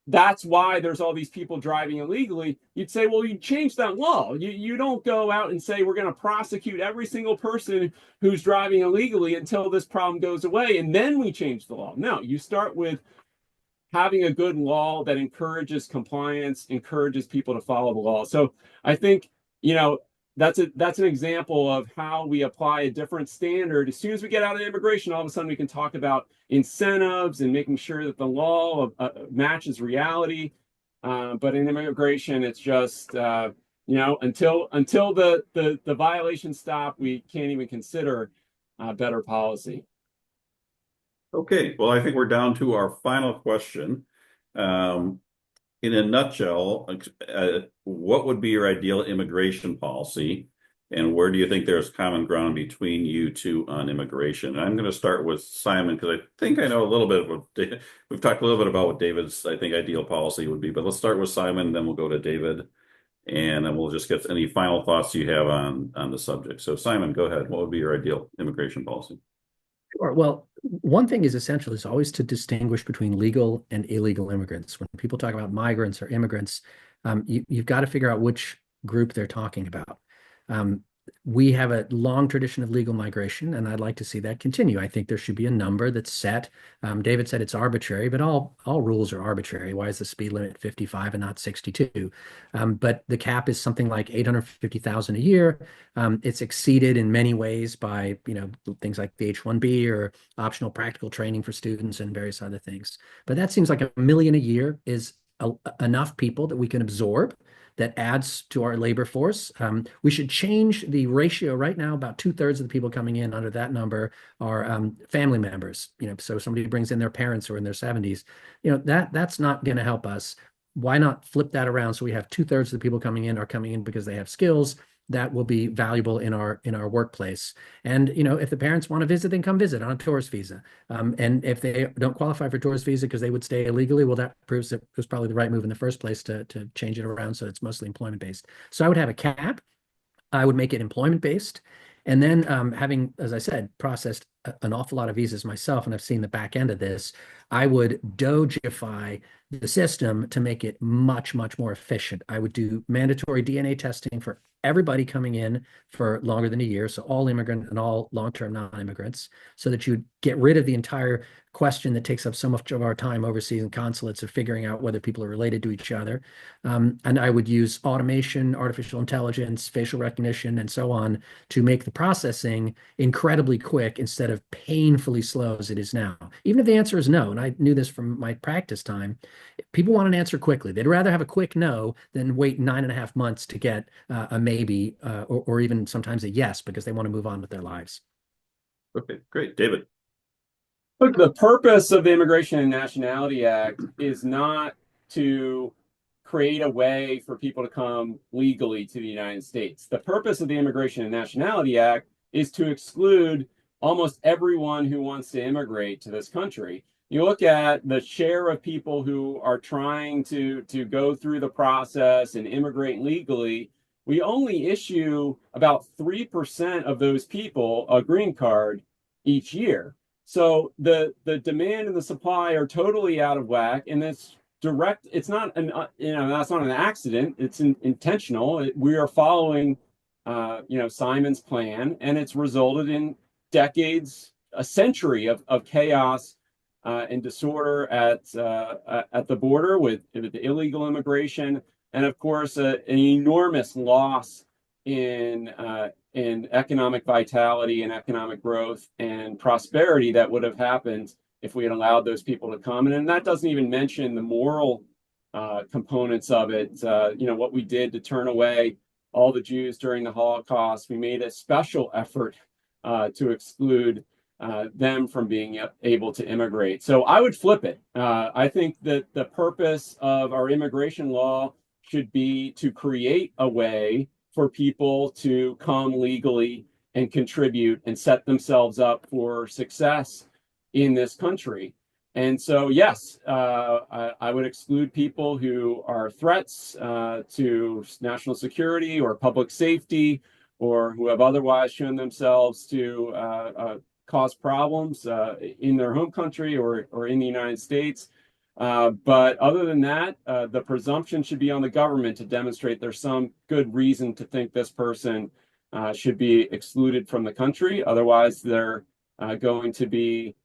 that's why there's all these people driving illegally. You'd say, well, you change that law. You don't go out and say, we're going to prosecute every single person who's driving illegally until this problem goes away, and then we change the law. No, you start with having a good law that encourages compliance, encourages people to follow the law. So I think, that's an example of how we apply a different standard. As soon as we get out of immigration, all of a sudden we can talk about incentives and making sure that the law matches reality. But in immigration, it's just until the violations stop, we can't even consider better policy. Okay, well, I think we're down to our final question. In a nutshell, what would be your ideal immigration policy, and where do you think there's common ground between you two on immigration? And I'm going to start with Simon, because I think I know a little bit of we've talked a little bit about what David's, I think, ideal policy would be, but let's start with Simon, then we'll go to David, and then we'll just get any final thoughts you have on the subject. So Simon, go ahead. What would be your ideal immigration policy? Sure. Well, one thing is essential is always to distinguish between legal and illegal immigrants. When people talk about migrants or immigrants, you've got to figure out which group they're talking about. We have a long tradition of legal migration, and I'd like to see that continue. I think there should be a number that's set. David said it's arbitrary, but all rules are arbitrary. Why is the speed limit 55 and not 62? But the cap is something like 850,000 a year. It's exceeded in many ways by, things like the H-1B or optional practical training for students and various other things. But that seems like $1 million a year is enough people that we can absorb that adds to our labor force. We should change the ratio right now. About 2/3 of the people coming in under that number are family members. So somebody brings in their parents who are in their 70s. That's not going to help us. Why not flip that around so we have 2/3 of the people coming in are coming in because they have skills that will be valuable in our workplace. And if the parents want to visit, then come visit on a tourist visa. And if they don't qualify for tourist visa because they would stay illegally, well, that proves it was probably the right move in the first place to change it around so it's mostly employment based. So I would have a cap. I would make it employment based. And then having, as I said, processed an awful lot of visas myself, and I've seen the back end of this, I would Dogify the system to make it much, much more efficient. I would do mandatory DNA testing for everybody coming in for longer than a year, so all immigrant and all long-term non-immigrants, so that you get rid of the entire question that takes up so much of our time overseas in consulates of figuring out whether people are related to each other. And I would use automation, artificial intelligence, facial recognition, and so on to make the processing incredibly quick instead of painfully slow as it is now. Even if the answer is no, and I knew this from my practice time, people want an answer quickly. They'd rather have a quick no than wait 9.5 months to get a maybe or even sometimes a yes because they want to move on with their lives. Okay, great. David. Look, the purpose of the Immigration and Nationality Act is not to create a way for people to come legally to the United States. The purpose of the Immigration and Nationality Act is to exclude almost everyone who wants to immigrate to this country. You look at the share of people who are trying to go through the process and immigrate legally, we only issue about 3% of those people a green card each year. So the demand and the supply are totally out of whack, and it's direct. It's not that's not an accident. It's intentional. We are following, Simon's plan, and it's resulted in decades, a century of chaos and disorder at the border with the illegal immigration, and of course an enormous loss in economic vitality and economic growth and prosperity that would have happened if we had allowed those people to come. And that doesn't even mention the moral components of it. What we did to turn away all the Jews during the Holocaust. We made a special effort to exclude them from being able to immigrate. So I would flip it. I think that the purpose of our immigration law should be to create a way for people to come legally and contribute and set themselves up for success in this country. And so, yes, I would exclude people who are threats to national security or public safety, or who have otherwise shown themselves to cause problems in their home country or in the United States. But other than that, the presumption should be on the government to demonstrate there's some good reason to think this person should be excluded from the country. Otherwise, they're going to be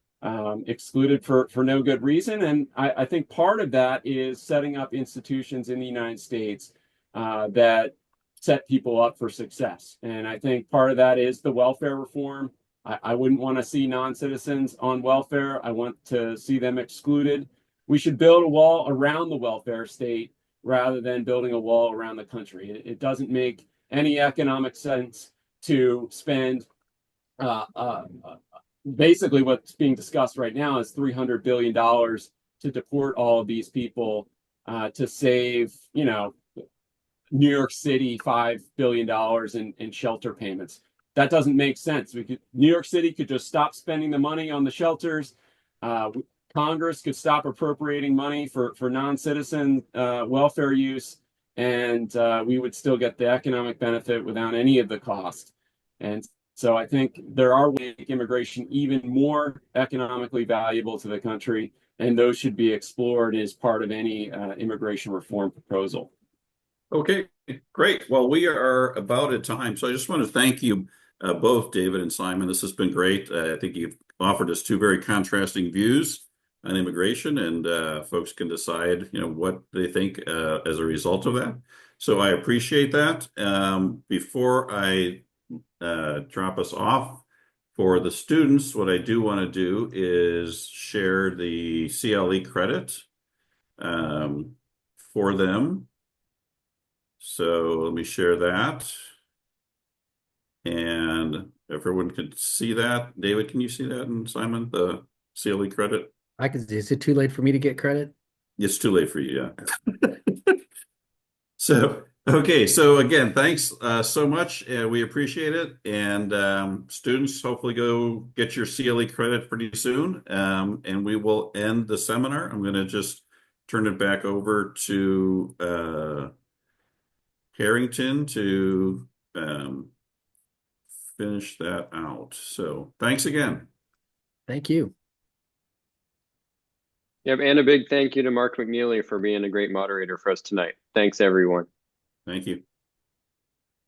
excluded for no good reason. And I think part of that is setting up institutions in the United States that set people up for success. And I think part of that is the welfare reform. I wouldn't want to see non-citizens on welfare. I want to see them excluded. We should build a wall around the welfare state rather than building a wall around the country. It doesn't make any economic sense to spend basically what's being discussed right now is $300 billion to deport all of these people to save, New York City $5 billion in shelter payments. That doesn't make sense. New York City could just stop spending the money on the shelters. Congress could stop appropriating money for non-citizen welfare use, and we would still get the economic benefit without any of the cost. And so I think there are ways to make immigration even more economically valuable to the country, and those should be explored as part of any immigration reform proposal. Okay, Great. Well, we are about at time. So I just want to thank you both, David and Simon. This has been great. I think you've offered us two very contrasting views on immigration, and folks can decide, what they think as a result of that. So I appreciate that. Before I drop us off, for the students, what I do want to do is share the CLE credit for them. So let me share that. And if everyone could see that, David, can you see that? And Simon, the CLE credit? Is it too late for me to get credit? It's too late for you, yeah. So, okay. So again, thanks so much. We appreciate it. And students, hopefully go get your CLE credit pretty soon. And we will end the seminar. I'm going to just turn it back over to Harrington to finish that out. So thanks again. Thank you. Yep, and a big thank you to Mark McNeely for being a great moderator for us tonight. Thanks, everyone. Thank you.